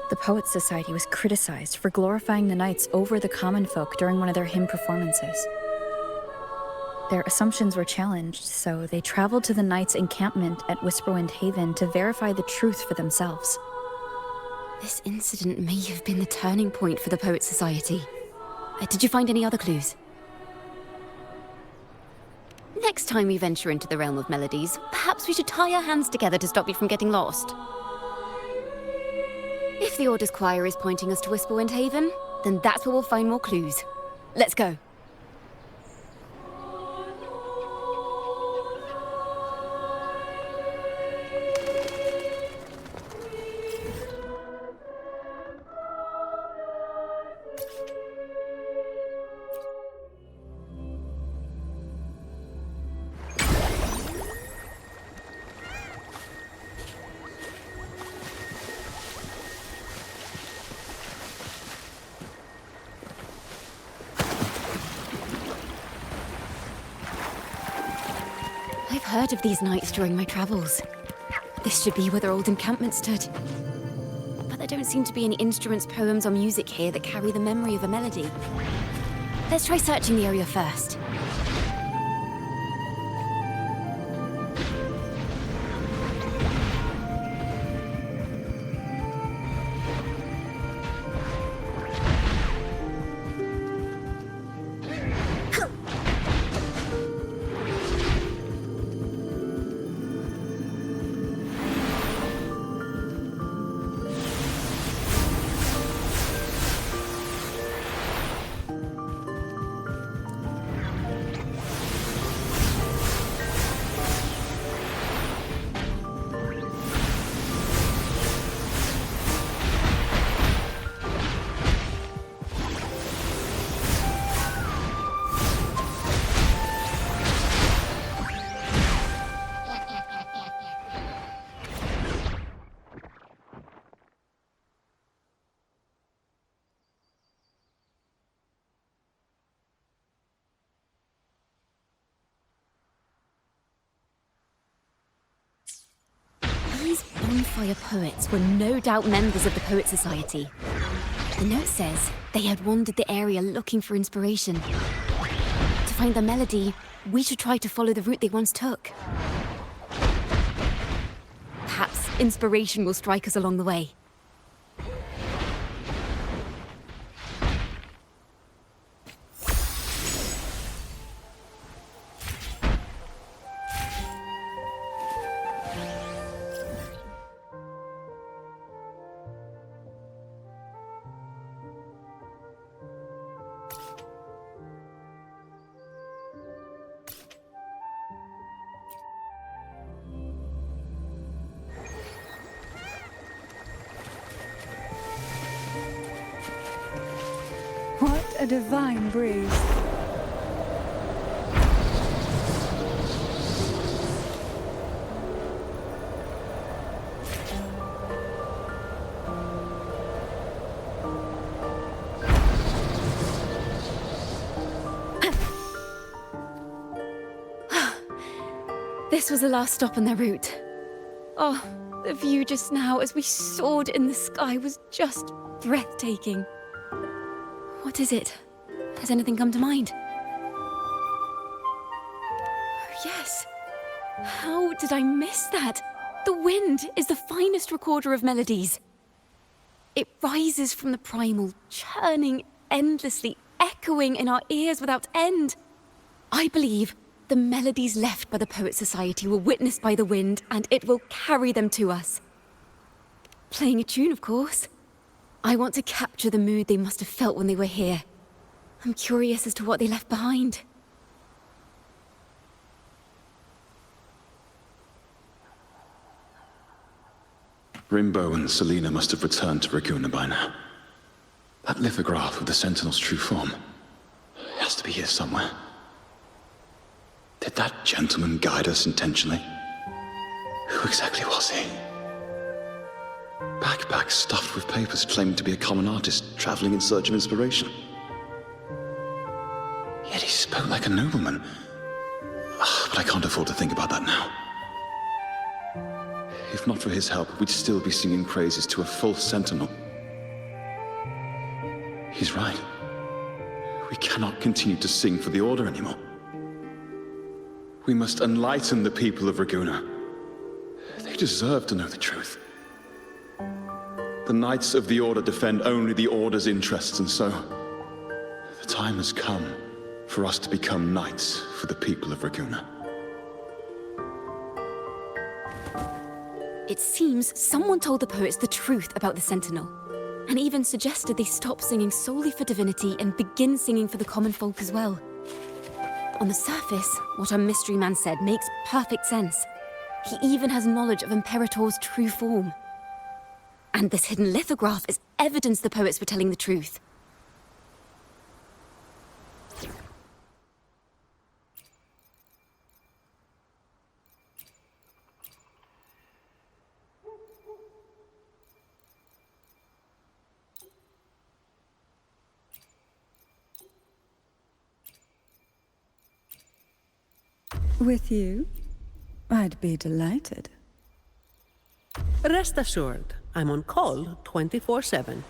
The Poets Society was criticized for glorifying the knights over the common folk during one of their hymn performances. Their assumptions were challenged, so they traveled to the knights' encampment at Whisperwind Haven to verify the truth for themselves. This incident may have been the turning point for the Poets Society. Did you find any other clues? Next time we venture into the realm of melodies, perhaps we should tie our hands together to stop you from getting lost. If the Order's choir is pointing us to Whisperwind Haven, then that's where we'll find more clues. Let's go. I've heard of these nights during my travels. This should be where their old encampment stood. But there don't seem to be any instruments, poems, or music here that carry the memory of a melody. Let's try searching the area first. These bonfire poets were no doubt members of the Poets Society. The note says they had wandered the area looking for inspiration. To find the melody, we should try to follow the route they once took. Perhaps inspiration will strike us along the way. What a divine breeze. This was the last stop on their route. Oh, the view just now as we soared in the sky was just breathtaking. What is it? Has anything come to mind? Oh, yes. How did I miss that? The wind is the finest recorder of melodies. It rises from the primal, churning endlessly, echoing in our ears without end. I believe the melodies left by the Poets Society were witnessed by the wind, and it will carry them to us. Playing a tune, of course. I want to capture the mood they must have felt when they were here, I'm curious as to what they left behind. Rimbo and Selena must have returned to Raguna by now. That lithograph of the Sentinel's true form. It has to be here somewhere. Did that gentleman guide us intentionally? Who exactly was he? Backpack stuffed with papers claiming to be a common artist traveling in search of inspiration. Yet he spoke like a nobleman. But I can't afford to think about that now. If not for his help, we'd still be singing praises to a false sentinel. He's right. We cannot continue to sing for the Order anymore. We must enlighten the people of Raguna. They deserve to know the truth. The Knights of the Order defend only the Order's interests, and so the time has come for us to become knights for the people of Raguna. It seems someone told the poets the truth about the Sentinel, and even suggested they stop singing solely for divinity and begin singing for the common folk as well. On the surface, what our mystery man said makes perfect sense. He even has knowledge of Imperator's true form. And this hidden lithograph is evidence the poets were telling the truth. With you? I'd be delighted. Rest assured, I'm on call 24/7.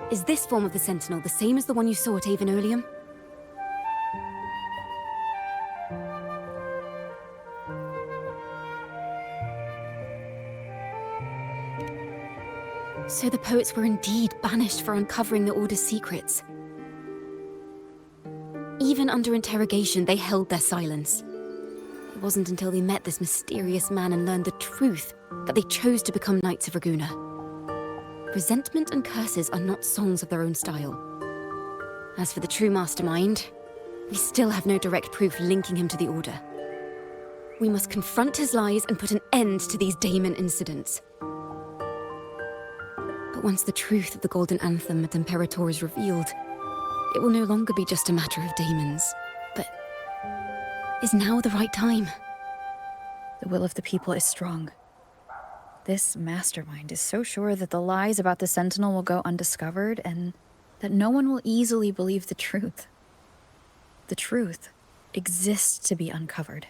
Is this form of the Sentinel the same as the one you saw at Avon Oleum? So the poets were indeed banished for uncovering the Order's secrets. Even under interrogation, they held their silence. It wasn't until they met this mysterious man and learned the truth that they chose to become Knights of Raguna. Resentment and curses are not songs of their own style. As for the true mastermind, we still have no direct proof linking him to the Order. We must confront his lies and put an end to these Daemon incidents. But once the truth of the Golden Anthem at Imperator is revealed, it will no longer be just a matter of daemons. But is now the right time? The will of the people is strong. This mastermind is so sure that the lies about the Sentinel will go undiscovered and that no one will easily believe the truth. The truth exists to be uncovered.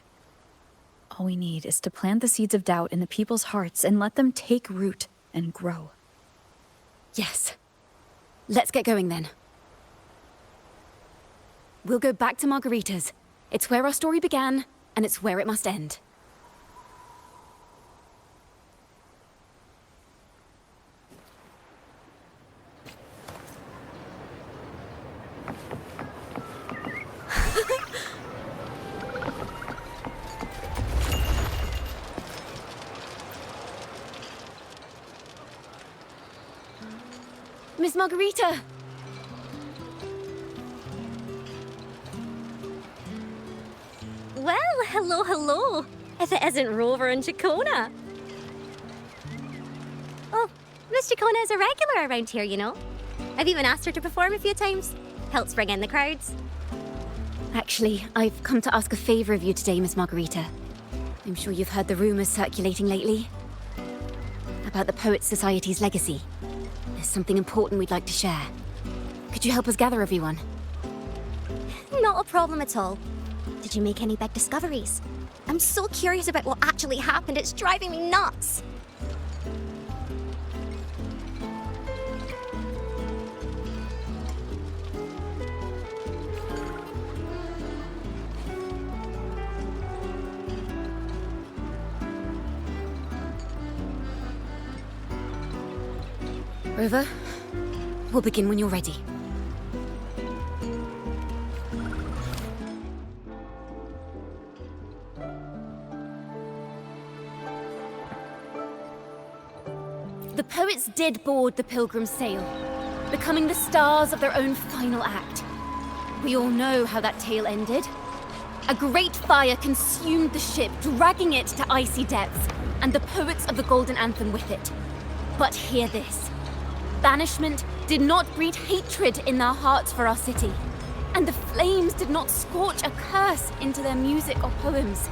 All we need is to plant the seeds of doubt in the people's hearts and let them take root and grow. Yes. Let's get going then. We'll go back to Margarita's. It's where our story began, and it's where it must end. Miss Margarita! Well, hello, hello. If it isn't Rover and Ciaccona. Oh, Miss Ciaccona is a regular around here, you know. I've even asked her to perform a few times. Helps bring in the crowds. Actually, I've come to ask a favor of you today, Miss Margarita. I'm sure you've heard the rumors circulating lately about the Poets Society's legacy. There's something important we'd like to share. Could you help us gather everyone? Not a problem at all. Did you make any big discoveries? I'm so curious about what actually happened, it's driving me nuts. Rover, we'll begin when you're ready. The poets did board the Pilgrim's sail, becoming the stars of their own final act. We all know how that tale ended. A great fire consumed the ship, dragging it to icy depths, and the poets of the Golden Anthem with it. But hear this. Banishment did not breed hatred in their hearts for our city, and the flames did not scorch a curse into their music or poems.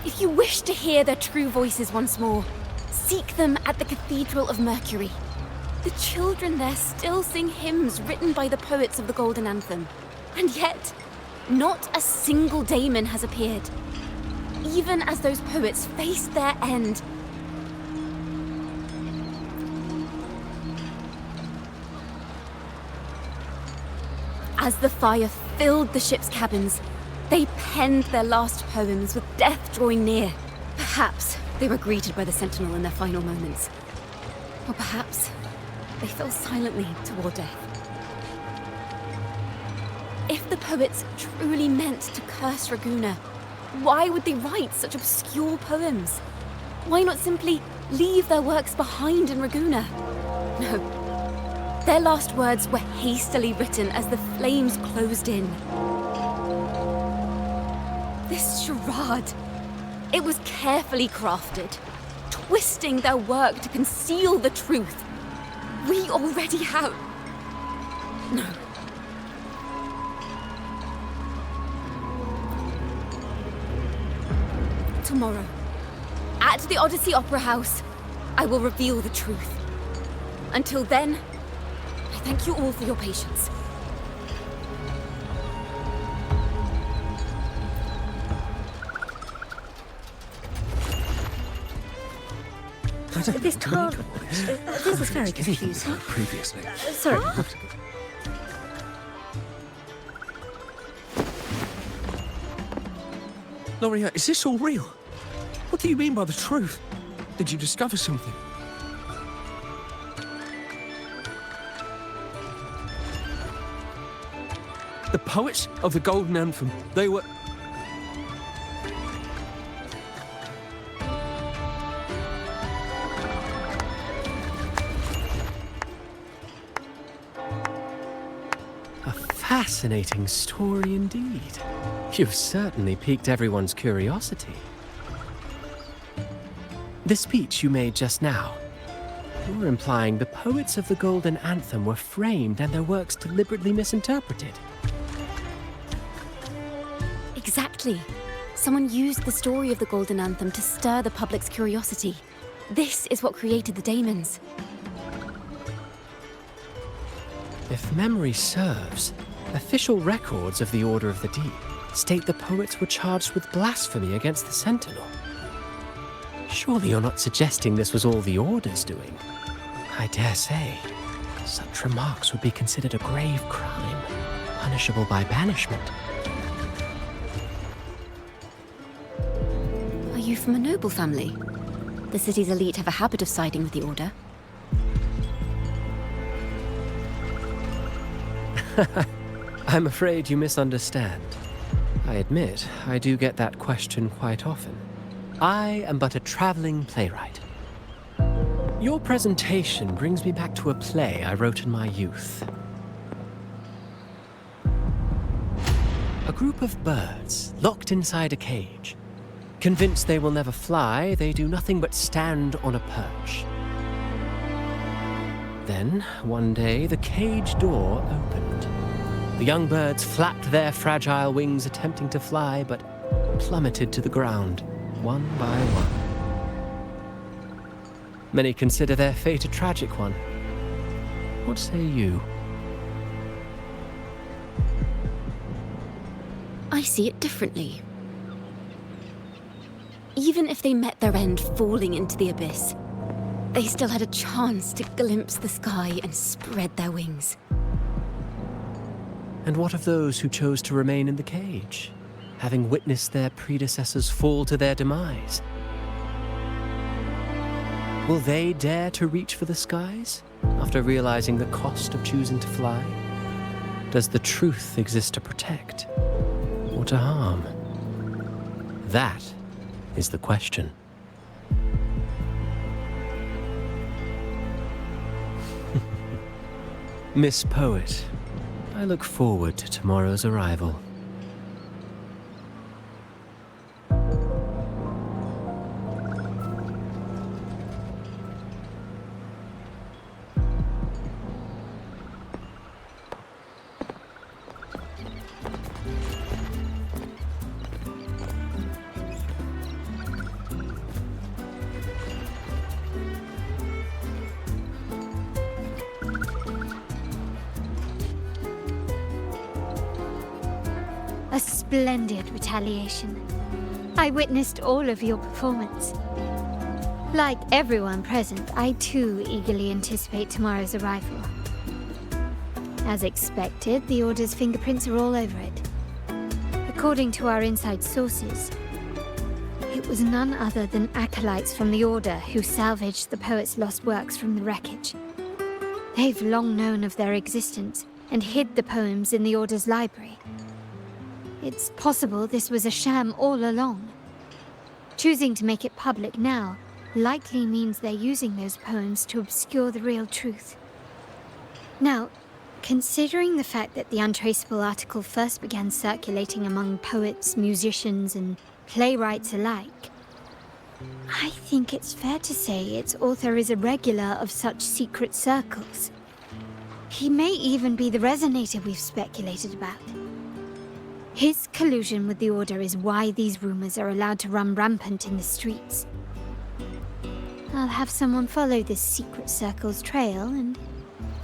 If you wish to hear their true voices once more, seek them at the Cathedral of Mercury. The children there still sing hymns written by the poets of the Golden Anthem. And yet, not a single daemon has appeared. Even as those poets faced their end. As the fire filled the ship's cabins, they penned their last poems with death drawing near. Perhaps they were greeted by the Sentinel in their final moments. Or perhaps they fell silently toward death. If the poets truly meant to curse Raguna, why would they write such obscure poems? Why not simply leave their works behind in Raguna? No. Their last words were hastily written as the flames closed in. This charade, it was carefully crafted, twisting their work to conceal the truth. We already have... No. Tomorrow, at the Odyssey Opera House, I will reveal the truth. Until then, I thank you all for your patience. This car... This is very confusing. Previously. Sorry. Loria, is this all real? What do you mean by the truth? Did you discover something? The poets of the Golden Anthem, they were... A fascinating story indeed. You've certainly piqued everyone's curiosity. The speech you made just now, you're implying the poets of the Golden Anthem were framed and their works deliberately misinterpreted. Exactly. Someone used the story of the Golden Anthem to stir the public's curiosity. This is what created the daemons. If memory serves, official records of the Order of the Deep state the poets were charged with blasphemy against the Sentinel. Surely you're not suggesting this was all the Order's doing? I dare say, such remarks would be considered a grave crime, punishable by banishment. Are you from a noble family? The city's elite have a habit of siding with the Order. I'm afraid you misunderstand. I admit, I do get that question quite often. I am but a traveling playwright. Your presentation brings me back to a play I wrote in my youth. A group of birds locked inside a cage. Convinced they will never fly, they do nothing but stand on a perch. Then, one day, the cage door opened. The young birds flapped their fragile wings attempting to fly, but plummeted to the ground, one by one. Many consider their fate a tragic one. What say you? I see it differently. Even if they met their end falling into the abyss, they still had a chance to glimpse the sky and spread their wings. And what of those who chose to remain in the cage, having witnessed their predecessors fall to their demise? Will they dare to reach for the skies after realizing the cost of choosing to fly? Does the truth exist to protect or to harm? That is the question. Miss Poet, I look forward to tomorrow's arrival. A splendid retaliation. I witnessed all of your performance. Like everyone present, I too eagerly anticipate tomorrow's arrival. As expected, the Order's fingerprints are all over it. According to our inside sources, it was none other than acolytes from the Order who salvaged the poet's lost works from the wreckage. They've long known of their existence and hid the poems in the Order's library. It's possible this was a sham all along. Choosing to make it public now likely means they're using those poems to obscure the real truth. Now, considering the fact that the untraceable article first began circulating among poets, musicians, and playwrights alike, I think it's fair to say its author is a regular of such secret circles. He may even be the resonator we've speculated about. His collusion with the Order is why these rumors are allowed to run rampant in the streets. I'll have someone follow this secret circle's trail and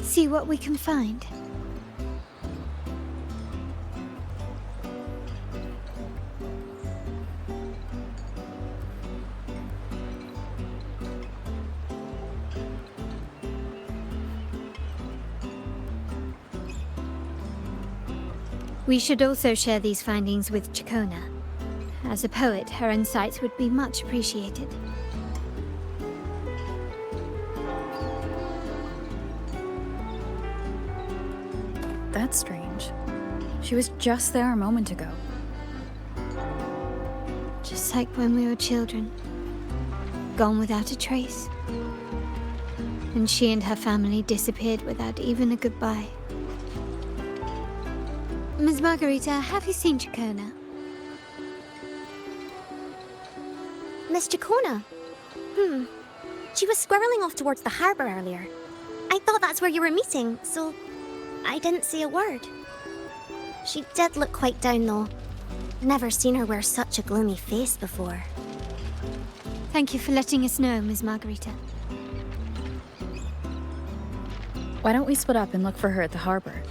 see what we can find. We should also share these findings with Ciaccona. As a poet, her insights would be much appreciated. That's strange. She was just there a moment ago. Just like when we were children. Gone without a trace. And she and her family disappeared without even a goodbye. Ms. Margarita, have you seen Ciaccona? Miss Ciaccona? She was squirreling off towards the harbor earlier. I thought that's where you were meeting, so I didn't say a word. She did look quite down, though. Never seen her wear such a gloomy face before. Thank you for letting us know, Ms. Margarita. Why don't we split up and look for her at the harbor?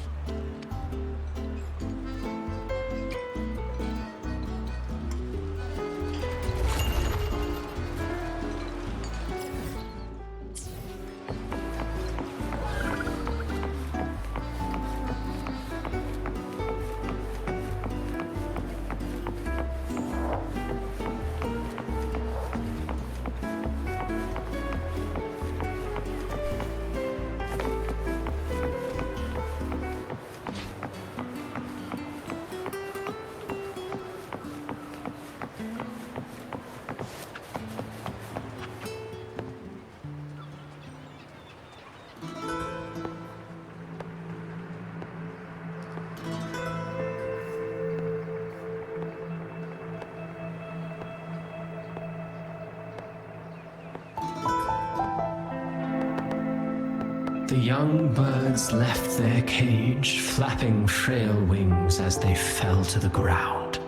The young birds left their cage, flapping frail wings as they fell to the ground.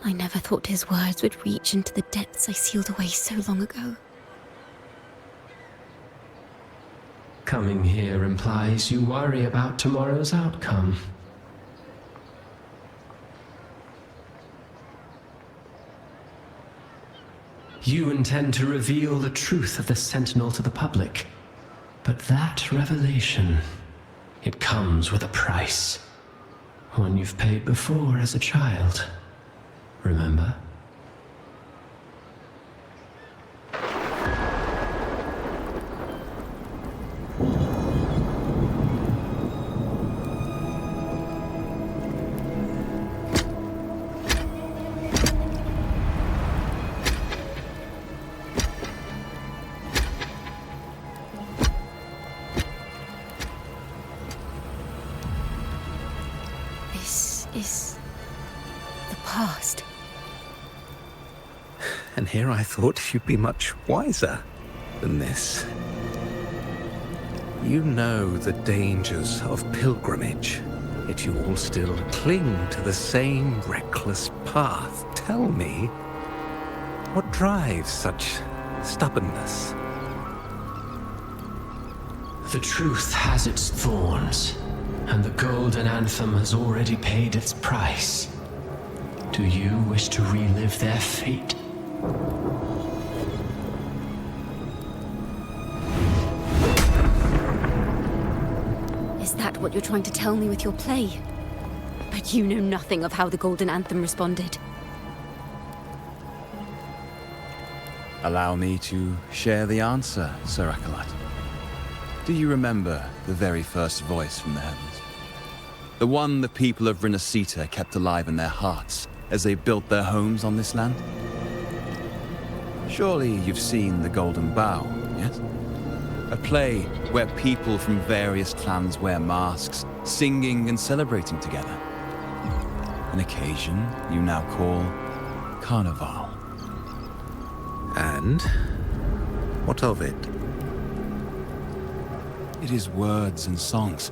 I never thought his words would reach into the depths I sealed away so long ago. Coming here implies you worry about tomorrow's outcome. You intend to reveal the truth of the Sentinel to the public. But that revelation, it comes with a price. One you've paid before as a child. Remember? is the past. And here I thought you'd be much wiser than this. You know the dangers of pilgrimage, yet you all still cling to the same reckless path. Tell me, what drives such stubbornness? The truth has its thorns, and the Golden Anthem has already paid its price. Do you wish to relive their fate? Is that what you're trying to tell me with your play? But you know nothing of how the Golden Anthem responded. Allow me to share the answer, Sir Acolyte. Do you remember the very first voice from the heavens? The one the people of Rinascita kept alive in their hearts as they built their homes on this land? Surely you've seen The Golden Bough, yes? A play where people from various clans wear masks, singing and celebrating together. An occasion you now call Carnival. And what of it? It is words and songs.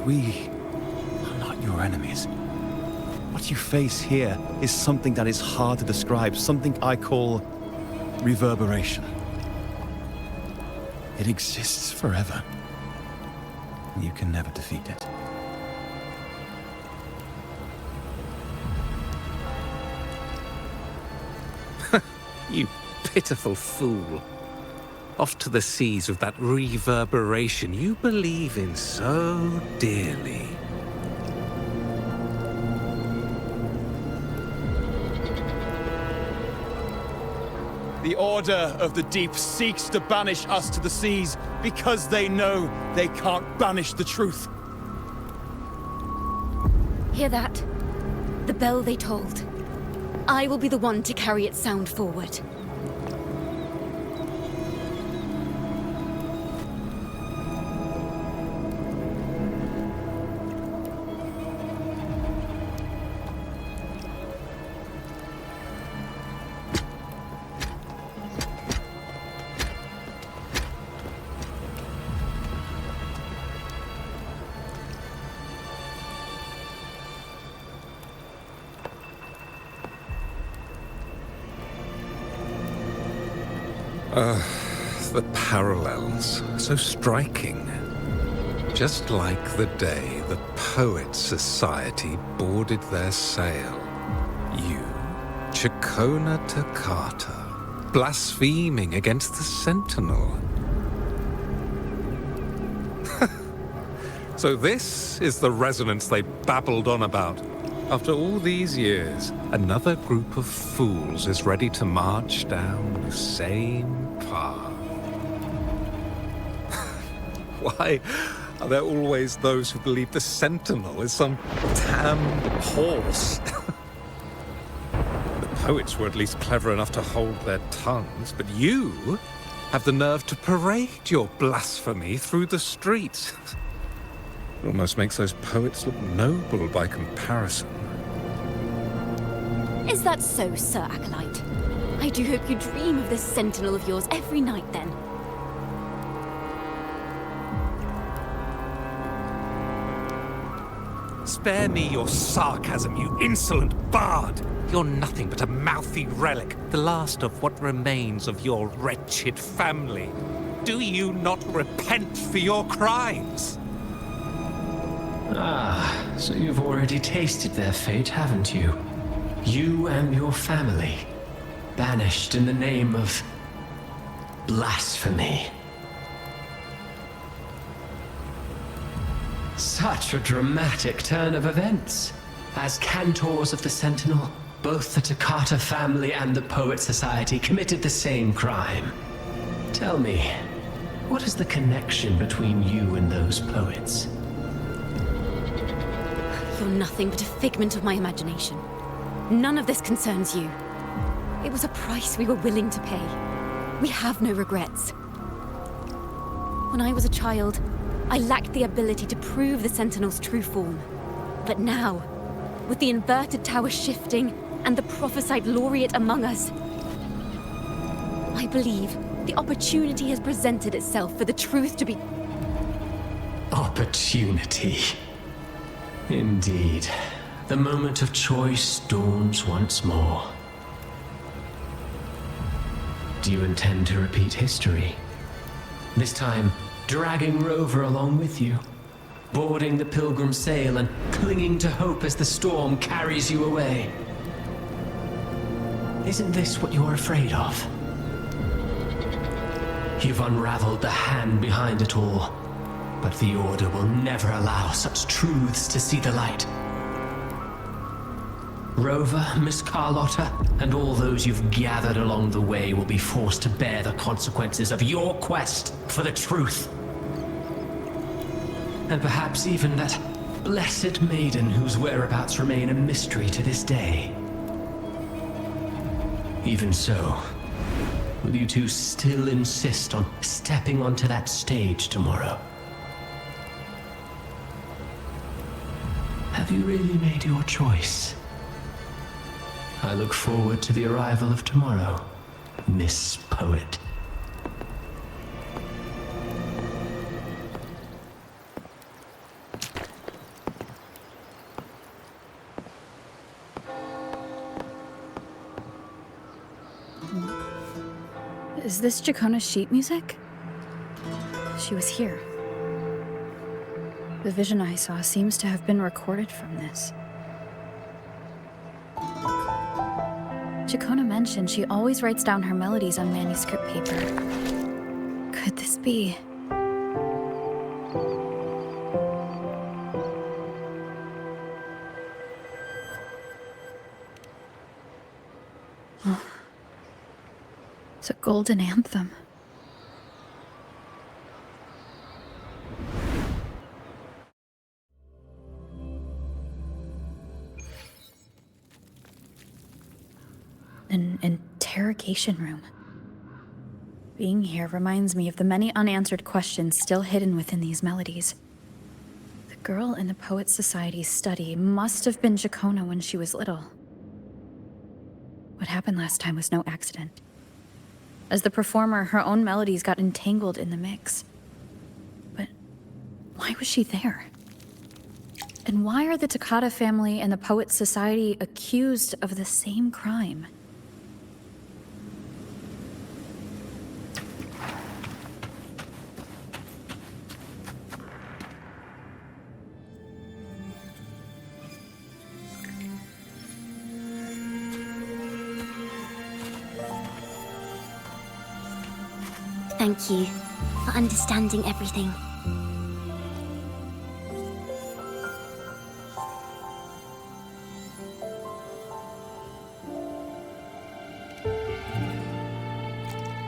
We are not your enemies. What you face here is something that is hard to describe, something I call reverberation. It exists forever. You can never defeat it. You pitiful fool. Off to the seas with that reverberation you believe in so dearly. The Order of the Deep seeks to banish us to the seas because they know they can't banish the truth. Hear that? The bell they tolled. I will be the one to carry its sound forward. The parallels, so striking. Just like the day the Poets Society boarded their sail. You, Ciaccona Toccata, blaspheming against the Sentinel. So this is the resonance they babbled on about. After all these years, another group of fools is ready to march down the same path. Why are there always those who believe the Sentinel is some damn horse? The poets were at least clever enough to hold their tongues, but you have the nerve to parade your blasphemy through the streets. It almost makes those poets look noble by comparison. Is that so, Sir Acolyte? I do hope you dream of this Sentinel of yours every night, then. Spare me your sarcasm, you insolent bard! You're nothing but a mouthy relic, the last of what remains of your wretched family. Do you not repent for your crimes? Ah, so you've already tasted their fate, haven't you? You and your family, banished in the name of blasphemy. Such a dramatic turn of events. As cantors of the Sentinel, both the Toccata family and the Poet Society committed the same crime. Tell me, what is the connection between you and those poets? You're nothing but a figment of my imagination. None of this concerns you. It was a price we were willing to pay. We have no regrets. When I was a child, I lacked the ability to prove the Sentinel's true form. But now, with the inverted tower shifting and the prophesied laureate among us. I believe the opportunity has presented itself for the truth to be... Opportunity. Indeed. The moment of choice dawns once more. Do you intend to repeat history? This time, dragging Rover along with you, boarding the Pilgrim sail and clinging to hope as the storm carries you away. Isn't this what you're afraid of? You've unraveled the hand behind it all, but the Order will never allow such truths to see the light. Rover, Miss Carlotta, and all those you've gathered along the way will be forced to bear the consequences of your quest for the truth. And perhaps even that blessed maiden whose whereabouts remain a mystery to this day. Even so, will you two still insist on stepping onto that stage tomorrow? Have you really made your choice? I look forward to the arrival of tomorrow, Miss Poet. Is this Ciaccona's sheet music? She was here. The vision I saw seems to have been recorded from this. Ciaccona mentioned she always writes down her melodies on manuscript paper. Could this be? Oh. It's a golden anthem. An interrogation room. Being here reminds me of the many unanswered questions still hidden within these melodies. The girl in the Poets Society's study must have been Ciaccona when she was little. What happened last time was no accident. As the performer, her own melodies got entangled in the mix. But why was she there? And why are the Toccata family and the Poets Society accused of the same crime? Thank you for understanding everything.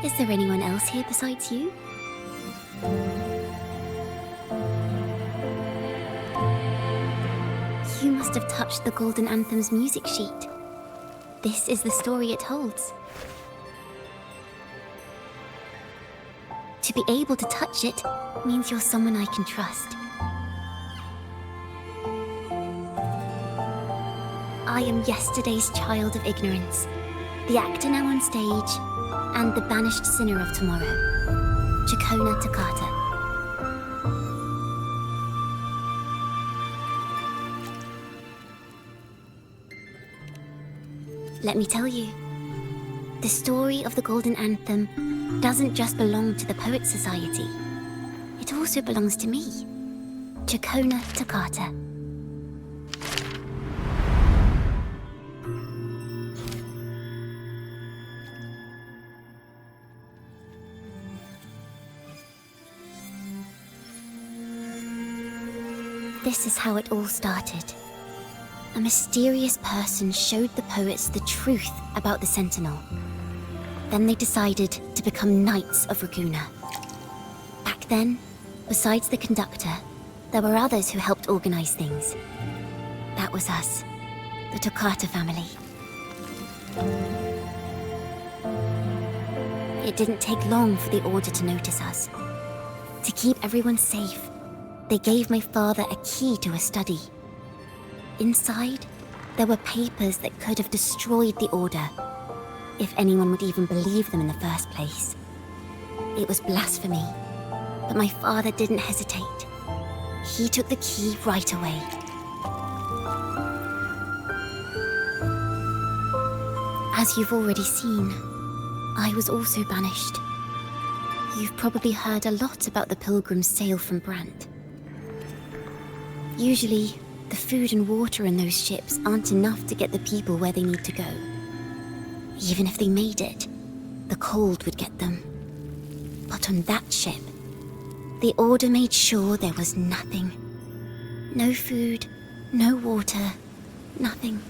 Is there anyone else here besides you? You must have touched the Golden Anthem's music sheet. This is the story it holds. To be able to touch it means you're someone I can trust. I am yesterday's child of ignorance, the actor now on stage, and the banished sinner of tomorrow, Ciaccona Toccata. Let me tell you, the story of the Golden Anthem doesn't just belong to the Poets Society. It also belongs to me, Ciaccona Toccata. This is how it all started. A mysterious person showed the poets the truth about the Sentinel. Then they decided to become Knights of Raguena. Back then, besides the conductor, there were others who helped organize things. That was us, the Toccata family. It didn't take long for the Order to notice us. To keep everyone safe, they gave my father a key to a study. Inside There were papers that could have destroyed the Order, if anyone would even believe them in the first place. It was blasphemy, but my father didn't hesitate. He took the key right away. As you've already seen, I was also banished. You've probably heard a lot about the Pilgrim's sail from Brant. Usually, the food and water in those ships aren't enough to get the people where they need to go. Even if they made it, the cold would get them. But on that ship, the Order made sure there was nothing. No food, no water, nothing.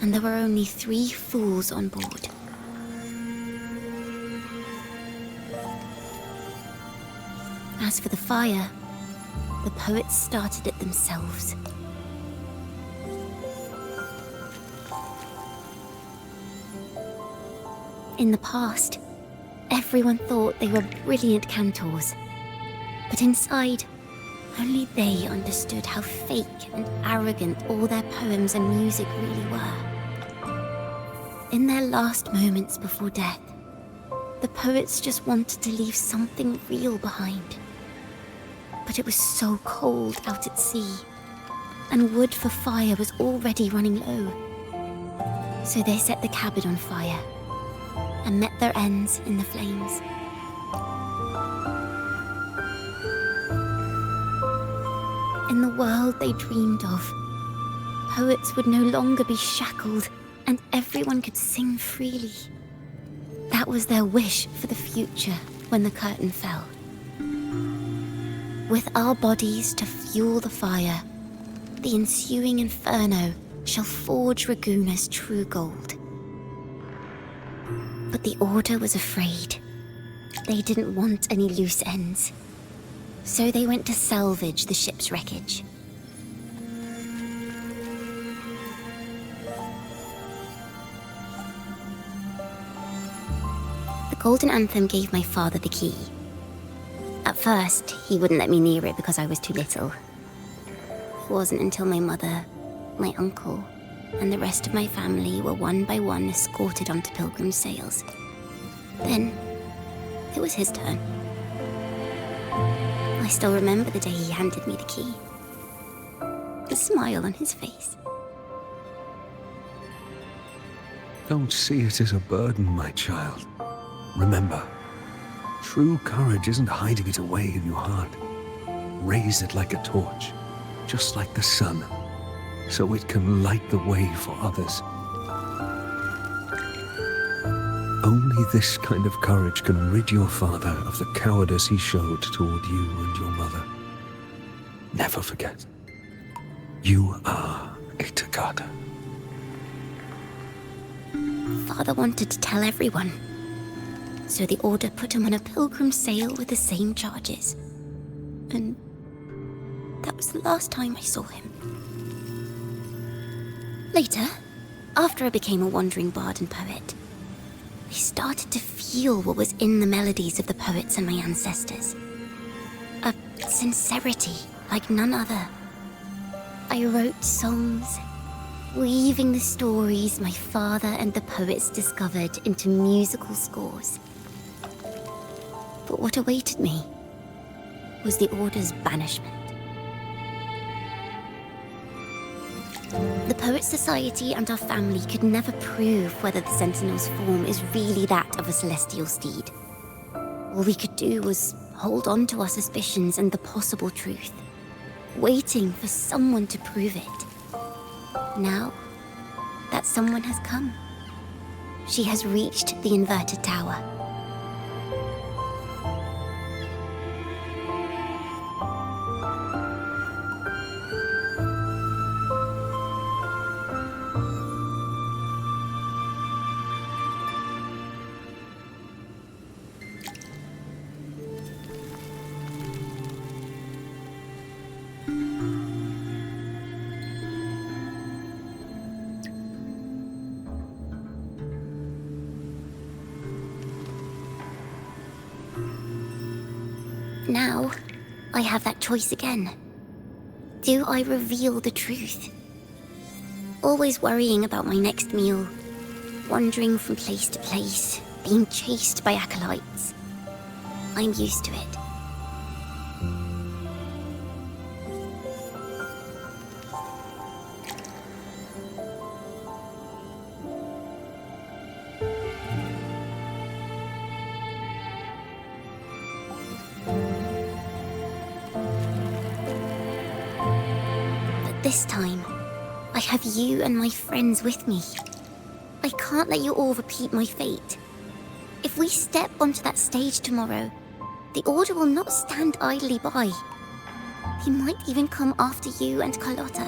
And there were only 3 fools on board. As for the fire, the poets started it themselves. In the past, everyone thought they were brilliant cantors. But inside, only they understood how fake and arrogant all their poems and music really were. In their last moments before death, the poets just wanted to leave something real behind. But it was so cold out at sea, and wood for fire was already running low. So they set the cabin on fire, and met their ends in the flames. In the world they dreamed of, poets would no longer be shackled, and everyone could sing freely. That was their wish for the future when the curtain fell. With our bodies to fuel the fire, the ensuing inferno shall forge Raguna's true gold. But the Order was afraid. They didn't want any loose ends. So they went to salvage the ship's wreckage. The Golden Anthem gave my father the key. At first, he wouldn't let me near it because I was too little. It wasn't until my mother, my uncle, and the rest of my family were one by one escorted onto Pilgrim's sails. Then, it was his turn. I still remember the day he handed me the key. The smile on his face. Don't see it as a burden, my child. Remember, true courage isn't hiding it away in your heart. Raise it like a torch, just like the sun, so it can light the way for others. Only this kind of courage can rid your father of the cowardice he showed toward you and your mother. Never forget, you are a Ciaccona. Father wanted to tell everyone. So the Order put him on a pilgrim sail with the same charges. And that was the last time I saw him. Later, after I became a wandering bard and poet, I started to feel what was in the melodies of the poets and my ancestors. A sincerity like none other. I wrote songs, weaving the stories my father and the poets discovered into musical scores. But what awaited me was the Order's banishment. The Poets Society and our family could never prove whether the Sentinel's form is really that of a celestial steed. All we could do was hold on to our suspicions and the possible truth, waiting for someone to prove it. Now, that someone has come. She has reached the inverted tower. Now, I have that choice again. Do I reveal the truth? Always worrying about my next meal, wandering from place to place, being chased by acolytes. I'm used to it. But this time, I have you and my friends with me. I can't let you all repeat my fate. If we step onto that stage tomorrow, the Order will not stand idly by. They might even come after you and Carlotta.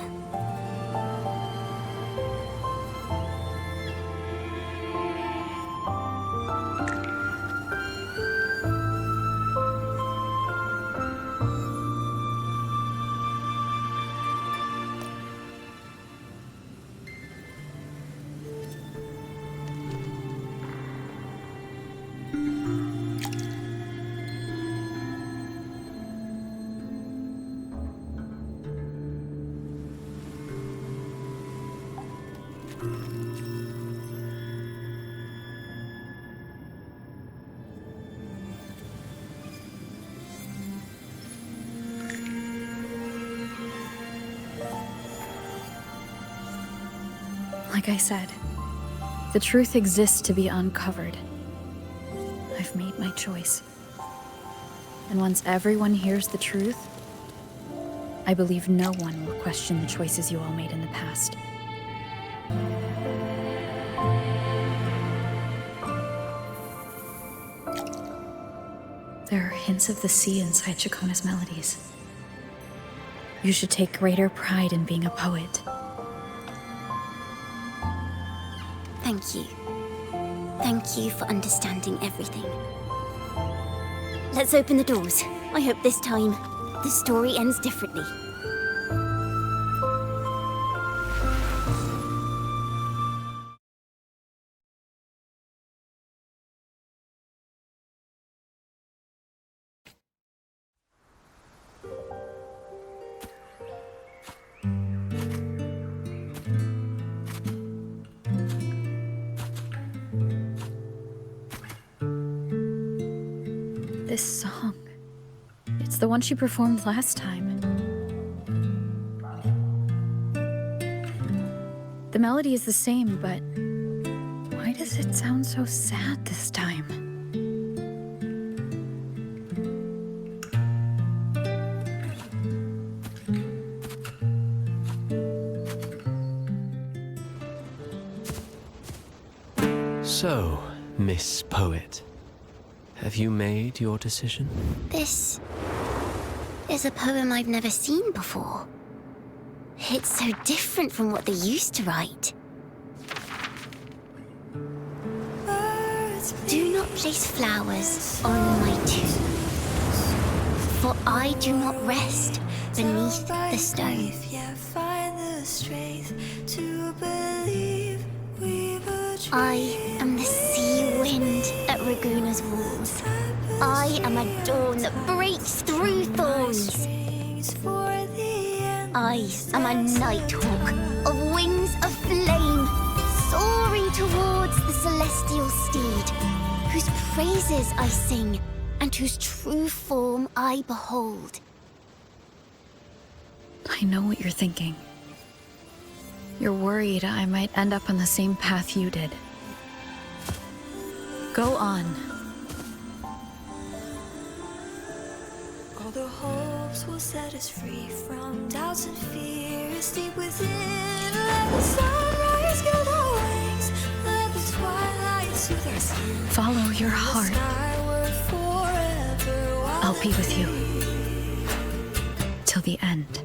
Like I said, the truth exists to be uncovered. I've made my choice. And once everyone hears the truth, I believe no one will question the choices you all made in the past. There are hints of the sea inside Ciaccona's melodies. You should take greater pride in being a poet. Thank you. Thank you for understanding everything. Let's open the doors. I hope this time, the story ends differently. This song. It's the one she performed last time. The melody is the same, but why does it sound so sad this time? So, Miss Poet, have you made your decision? This is a poem I've never seen before. It's so different from what they used to write. Do not place flowers on my tomb, for I do not rest beneath the stone. I am the sea wind at Raguna's walls. I am a dawn that breaks through thorns. I am a nighthawk of wings of flame, soaring towards the celestial steed, whose praises I sing and whose true form I behold. I know what you're thinking. You're worried I might end up on the same path you did. Go on. All the hopes will set us free from doubts and fears deep within. Let the sunrise gild our wings. Let the twilight soothe our skin. Follow your heart. I'll be with you. Till the end.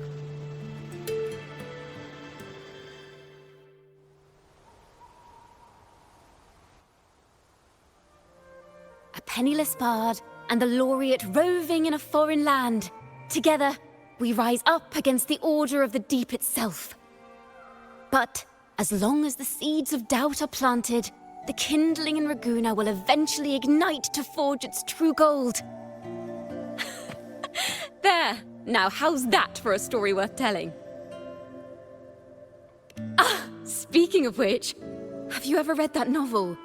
A penniless bard and the laureate roving in a foreign land. Together, we rise up against the order of the deep itself. But as long as the seeds of doubt are planted, the kindling in Raguna will eventually ignite to forge its true gold. There! Now how's that for a story worth telling? Ah! Speaking of which, have you ever read that novel?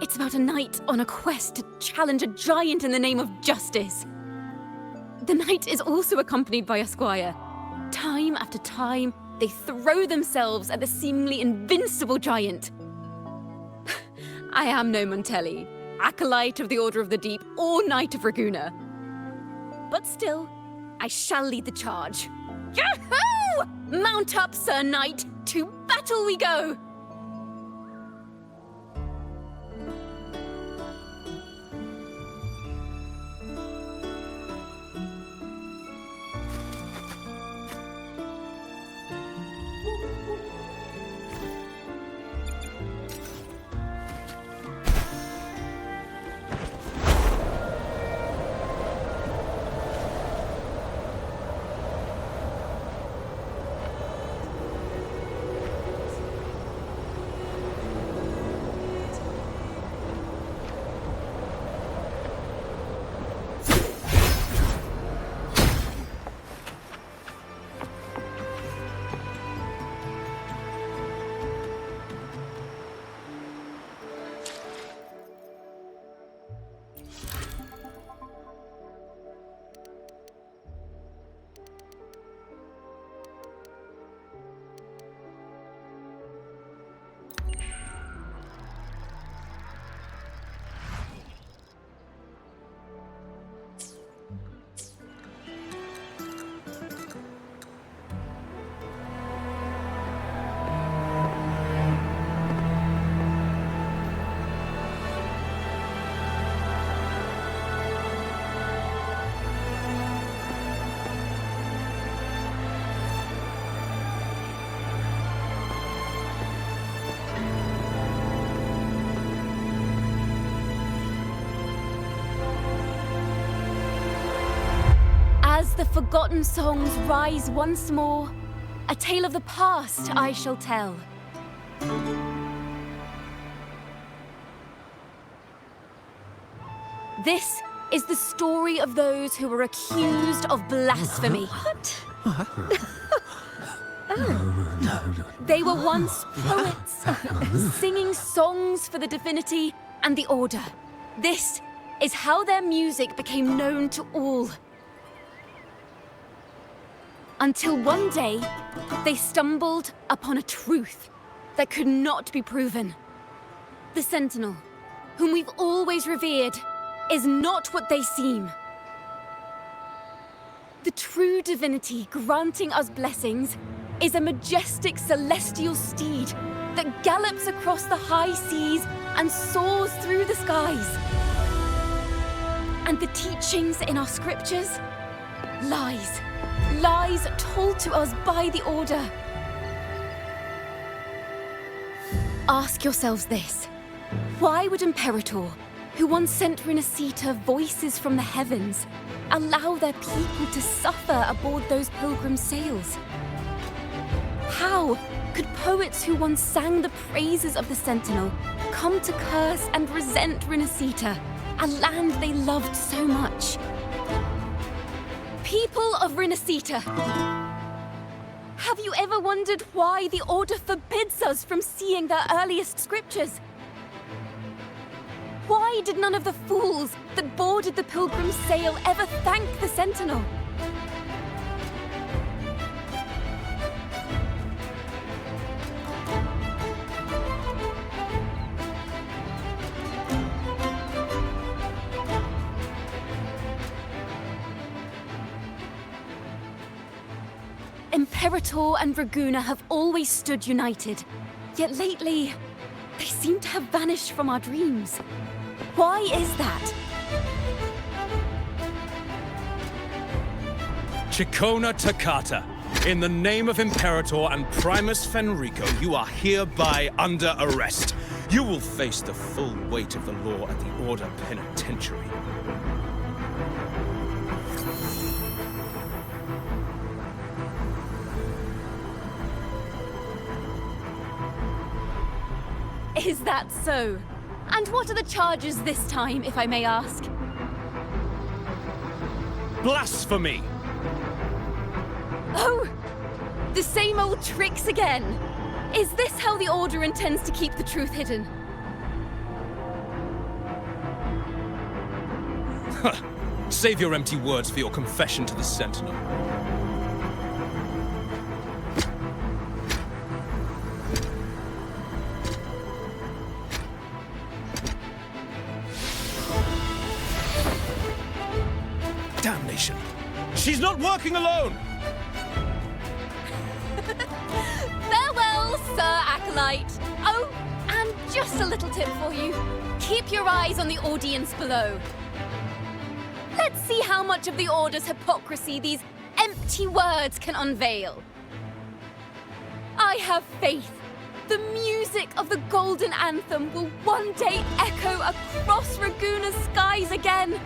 It's about a knight on a quest to challenge a giant in the name of justice. The knight is also accompanied by a squire. Time after time, they throw themselves at the seemingly invincible giant. I am no Montelli, acolyte of the Order of the Deep, or Knight of Raguna. But still, I shall lead the charge. Yahoo! Mount up, Sir Knight! To battle we go! As the forgotten songs rise once more, a tale of the past I shall tell. This is the story of those who were accused of blasphemy. They were once poets, singing songs for the divinity and the order. This is how their music became known to all. Until one day, they stumbled upon a truth that could not be proven. The Sentinel, whom we've always revered, is not what they seem. The true divinity granting us blessings is a majestic celestial steed that gallops across the high seas and soars through the skies. And the teachings in our scriptures? Lies. Lies told to us by the Order. Ask yourselves this. Why would Imperator, who once sent Renacita voices from the heavens, allow their people to suffer aboard those pilgrim sails? How could poets who once sang the praises of the Sentinel come to curse and resent Renacita, a land they loved so much? People of Renacita, have you ever wondered why the Order forbids us from seeing their earliest scriptures? Why did none of the fools that boarded the Pilgrim's sail ever thank the Sentinel? Imperator and Raguna have always stood united, yet lately, they seem to have vanished from our dreams. Why is that? Ciaccona Toccata, in the name of Imperator and Primus Fenrico, you are hereby under arrest. You will face the full weight of the law at the Order Penitentiary. Is that so? And what are the charges this time, if I may ask? Blasphemy! Oh! The same old tricks again! Is this how the Order intends to keep the truth hidden? Save your empty words for your confession to the Sentinel. Damnation! She's not working alone! Farewell, Sir Acolyte. Oh, and just a little tip for you. Keep your eyes on the audience below. Let's see how much of the Order's hypocrisy these empty words can unveil. I have faith. The music of the Golden Anthem will one day echo across Raguna's skies again.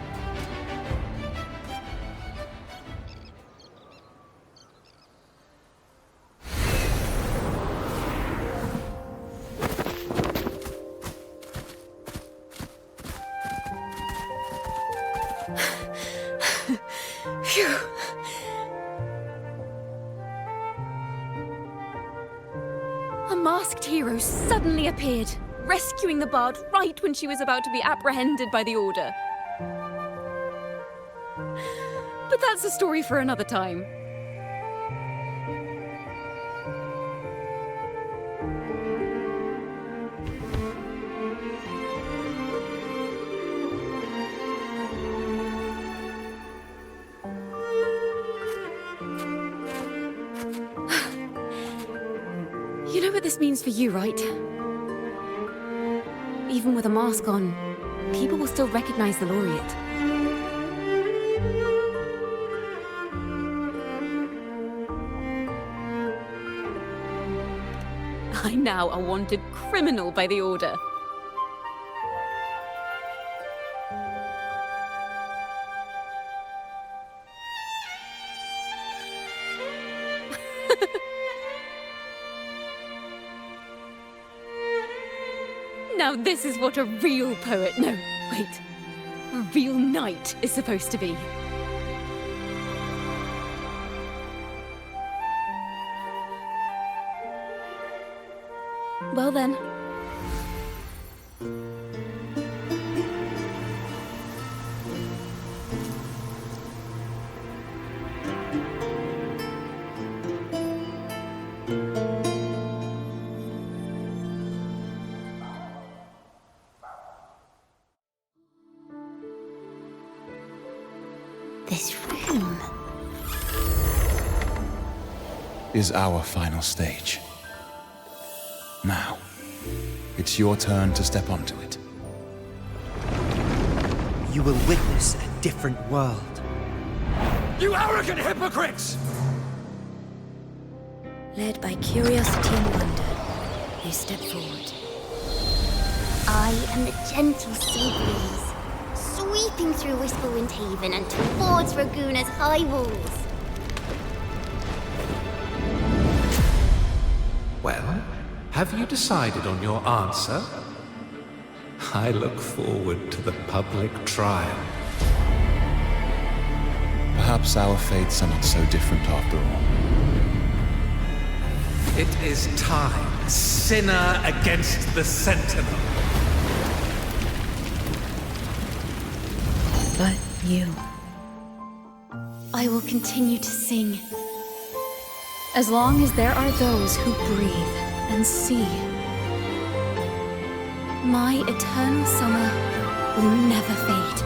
Phew. A masked hero suddenly appeared, rescuing the bard right when she was about to be apprehended by the Order. But that's a story for another time. You know what this means for you, right? Even with a mask on, people will still recognize the laureate. I'm now a wanted criminal by the Order. Now this is what a real poet, no, wait, a real knight is supposed to be. Well then. This room is our final stage. Now, it's your turn to step onto it. You will witness a different world. You arrogant hypocrites! Led by curiosity and wonder, they step forward. I am the gentle sea breeze, sweeping through Whisperwind Haven and towards Raguna's high walls. Well, have you decided on your answer? I look forward to the public trial. Perhaps our fates are not so different after all. It is time, sinner against the Sentinel. But you. I will continue to sing. As long as there are those who breathe and see. My eternal summer will never fade.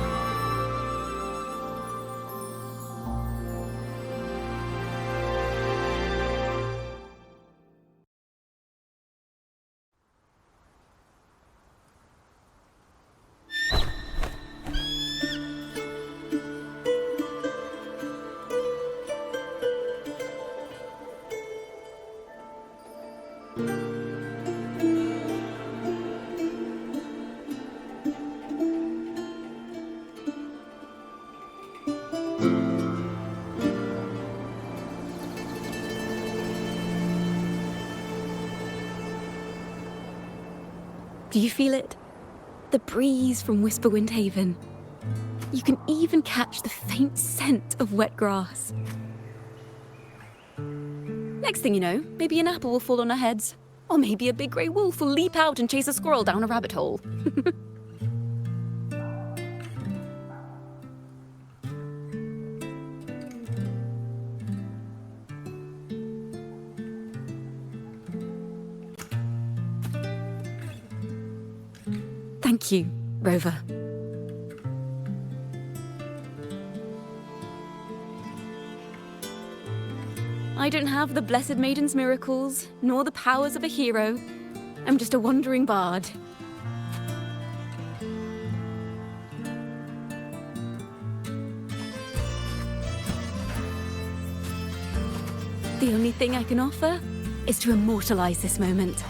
Do you feel it? The breeze from Whisperwind Haven. You can even catch the faint scent of wet grass. Next thing you know, maybe an apple will fall on our heads. Or maybe a big grey wolf will leap out and chase a squirrel down a rabbit hole. Thank you, Rover. I don't have the Blessed Maiden's miracles, nor the powers of a hero. I'm just a wandering bard. The only thing I can offer is to immortalize this moment.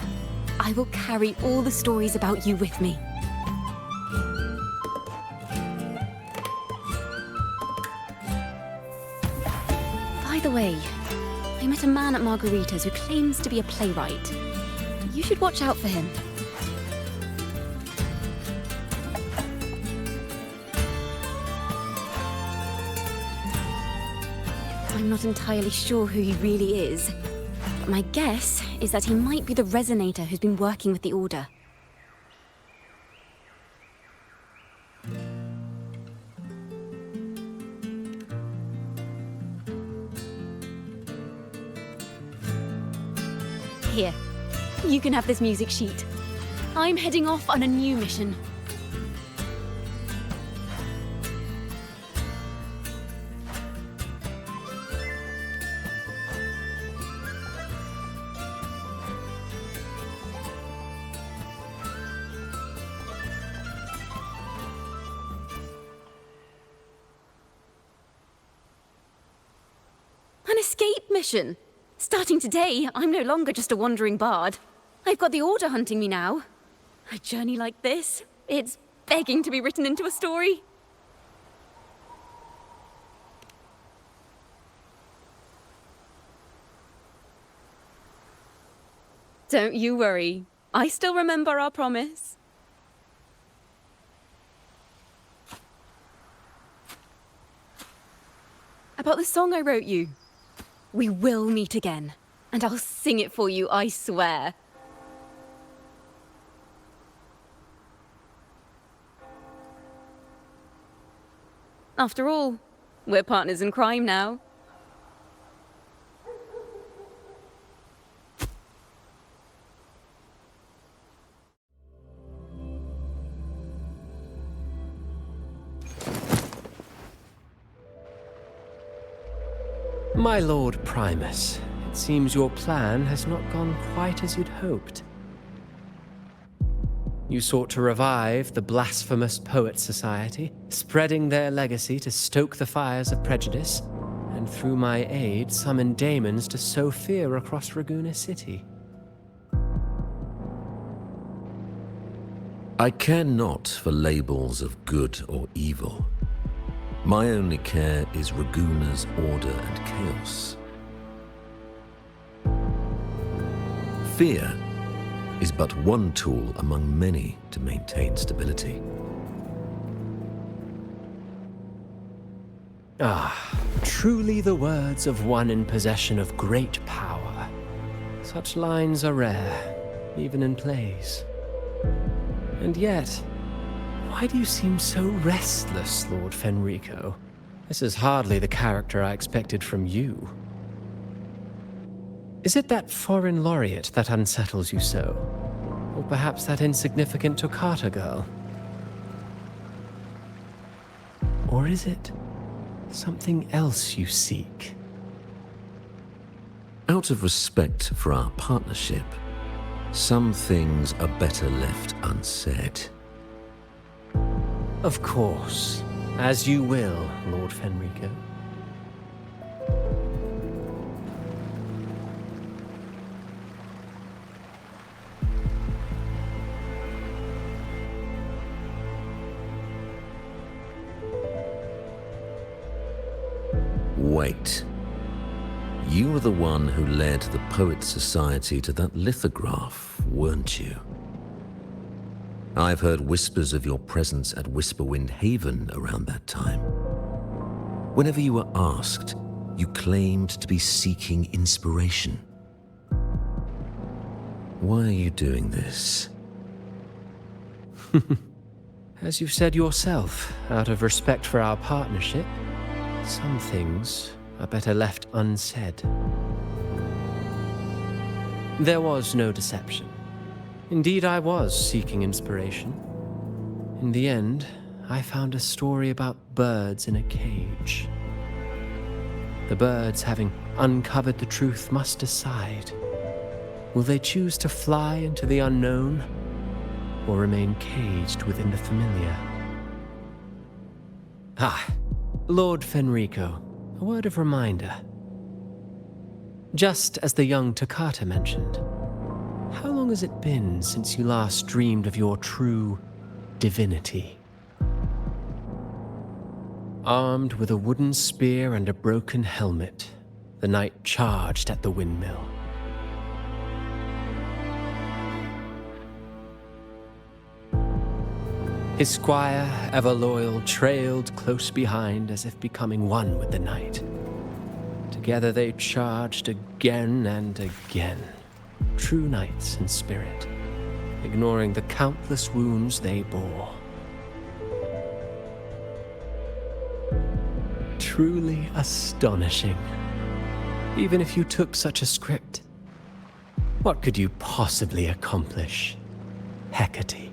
I will carry all the stories about you with me. By the way, I met a man at Margarita's who claims to be a playwright. You should watch out for him. I'm not entirely sure who he really is, but my guess is that he might be the resonator who's been working with the Order. Here, you can have this music sheet. I'm heading off on a new mission. An escape mission! Starting today, I'm no longer just a wandering bard. I've got the Order hunting me now. A journey like this, it's begging to be written into a story. Don't you worry. I still remember our promise. About the song I wrote you. We will meet again, and I'll sing it for you, I swear. After all, we're partners in crime now. My Lord Primus, it seems your plan has not gone quite as you'd hoped. You sought to revive the blasphemous Poets Society, spreading their legacy to stoke the fires of prejudice, and through my aid summon daemons to sow fear across Raguena City. I care not for labels of good or evil. My only care is Raguena's order and chaos. Fear is but one tool among many to maintain stability. Ah, truly the words of one in possession of great power. Such lines are rare, even in plays. And yet, why do you seem so restless, Lord Fenrico? This is hardly the character I expected from you. Is it that foreign laureate that unsettles you so? Or perhaps that insignificant Toccata girl? Or is it something else you seek? Out of respect for our partnership, some things are better left unsaid. Of course. As you will, Lord Fenrico. Wait. You were the one who led the Poets Society to that lithograph, weren't you? I've heard whispers of your presence at Whisperwind Haven around that time. Whenever you were asked, you claimed to be seeking inspiration. Why are you doing this? As you've said yourself, out of respect for our partnership, some things are better left unsaid. There was no deception. Indeed, I was seeking inspiration. In the end, I found a story about birds in a cage. The birds, having uncovered the truth, must decide. Will they choose to fly into the unknown, or remain caged within the familiar? Ah, Lord Fenrico, a word of reminder. Just as the young Ciaccona mentioned, how long has it been since you last dreamed of your true divinity? Armed with a wooden spear and a broken helmet, the knight charged at the windmill. His squire, ever loyal, trailed close behind as if becoming one with the knight. Together they charged again and again, true knights in spirit, ignoring the countless wounds they bore. Truly astonishing. Even if you took such a script, what could you possibly accomplish, Hecate?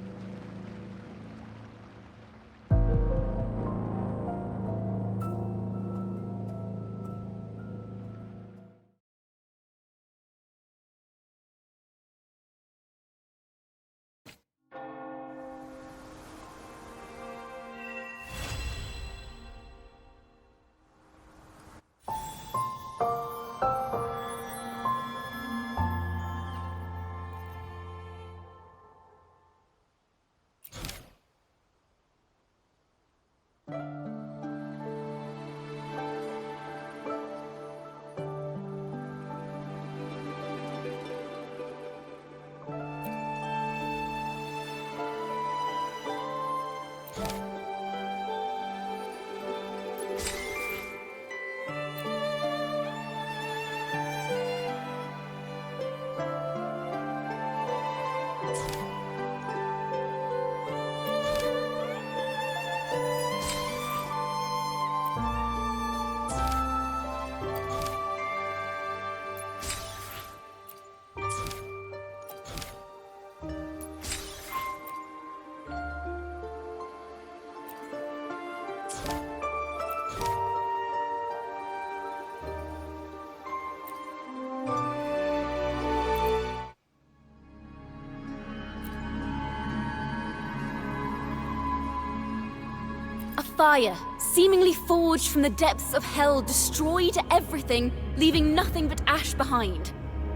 Fire, seemingly forged from the depths of hell, destroyed everything, leaving nothing but ash behind.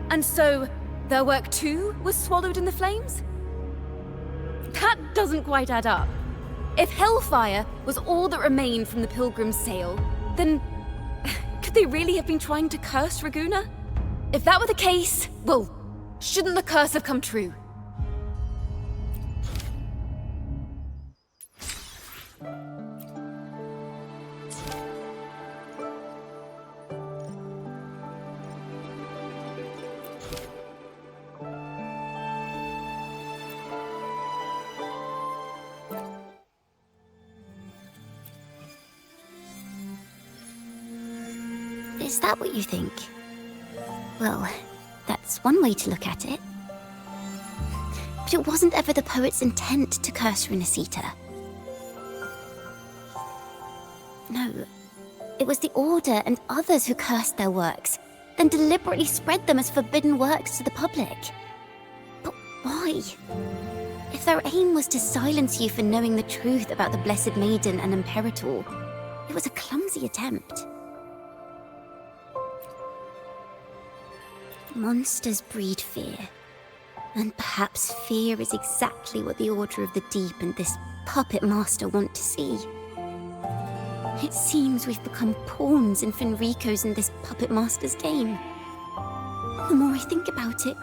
And so, their work too was swallowed in the flames? That doesn't quite add up. If hellfire was all that remained from the Pilgrim's sail, then could they really have been trying to curse Raguena? If that were the case, well, shouldn't the curse have come true? Is that what you think? Well, that's one way to look at it. But it wasn't ever the poet's intent to curse Renacita. No, it was the Order and others who cursed their works, then deliberately spread them as forbidden works to the public. But why? If their aim was to silence you for knowing the truth about the Blessed Maiden and Imperator, it was a clumsy attempt. Monsters breed fear. And perhaps fear is exactly what the Order of the Deep and this puppet master want to see. It seems we've become pawns in Fenrico's and this puppet master's game. The more I think about it,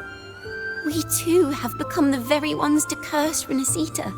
we too have become the very ones to curse Renacita.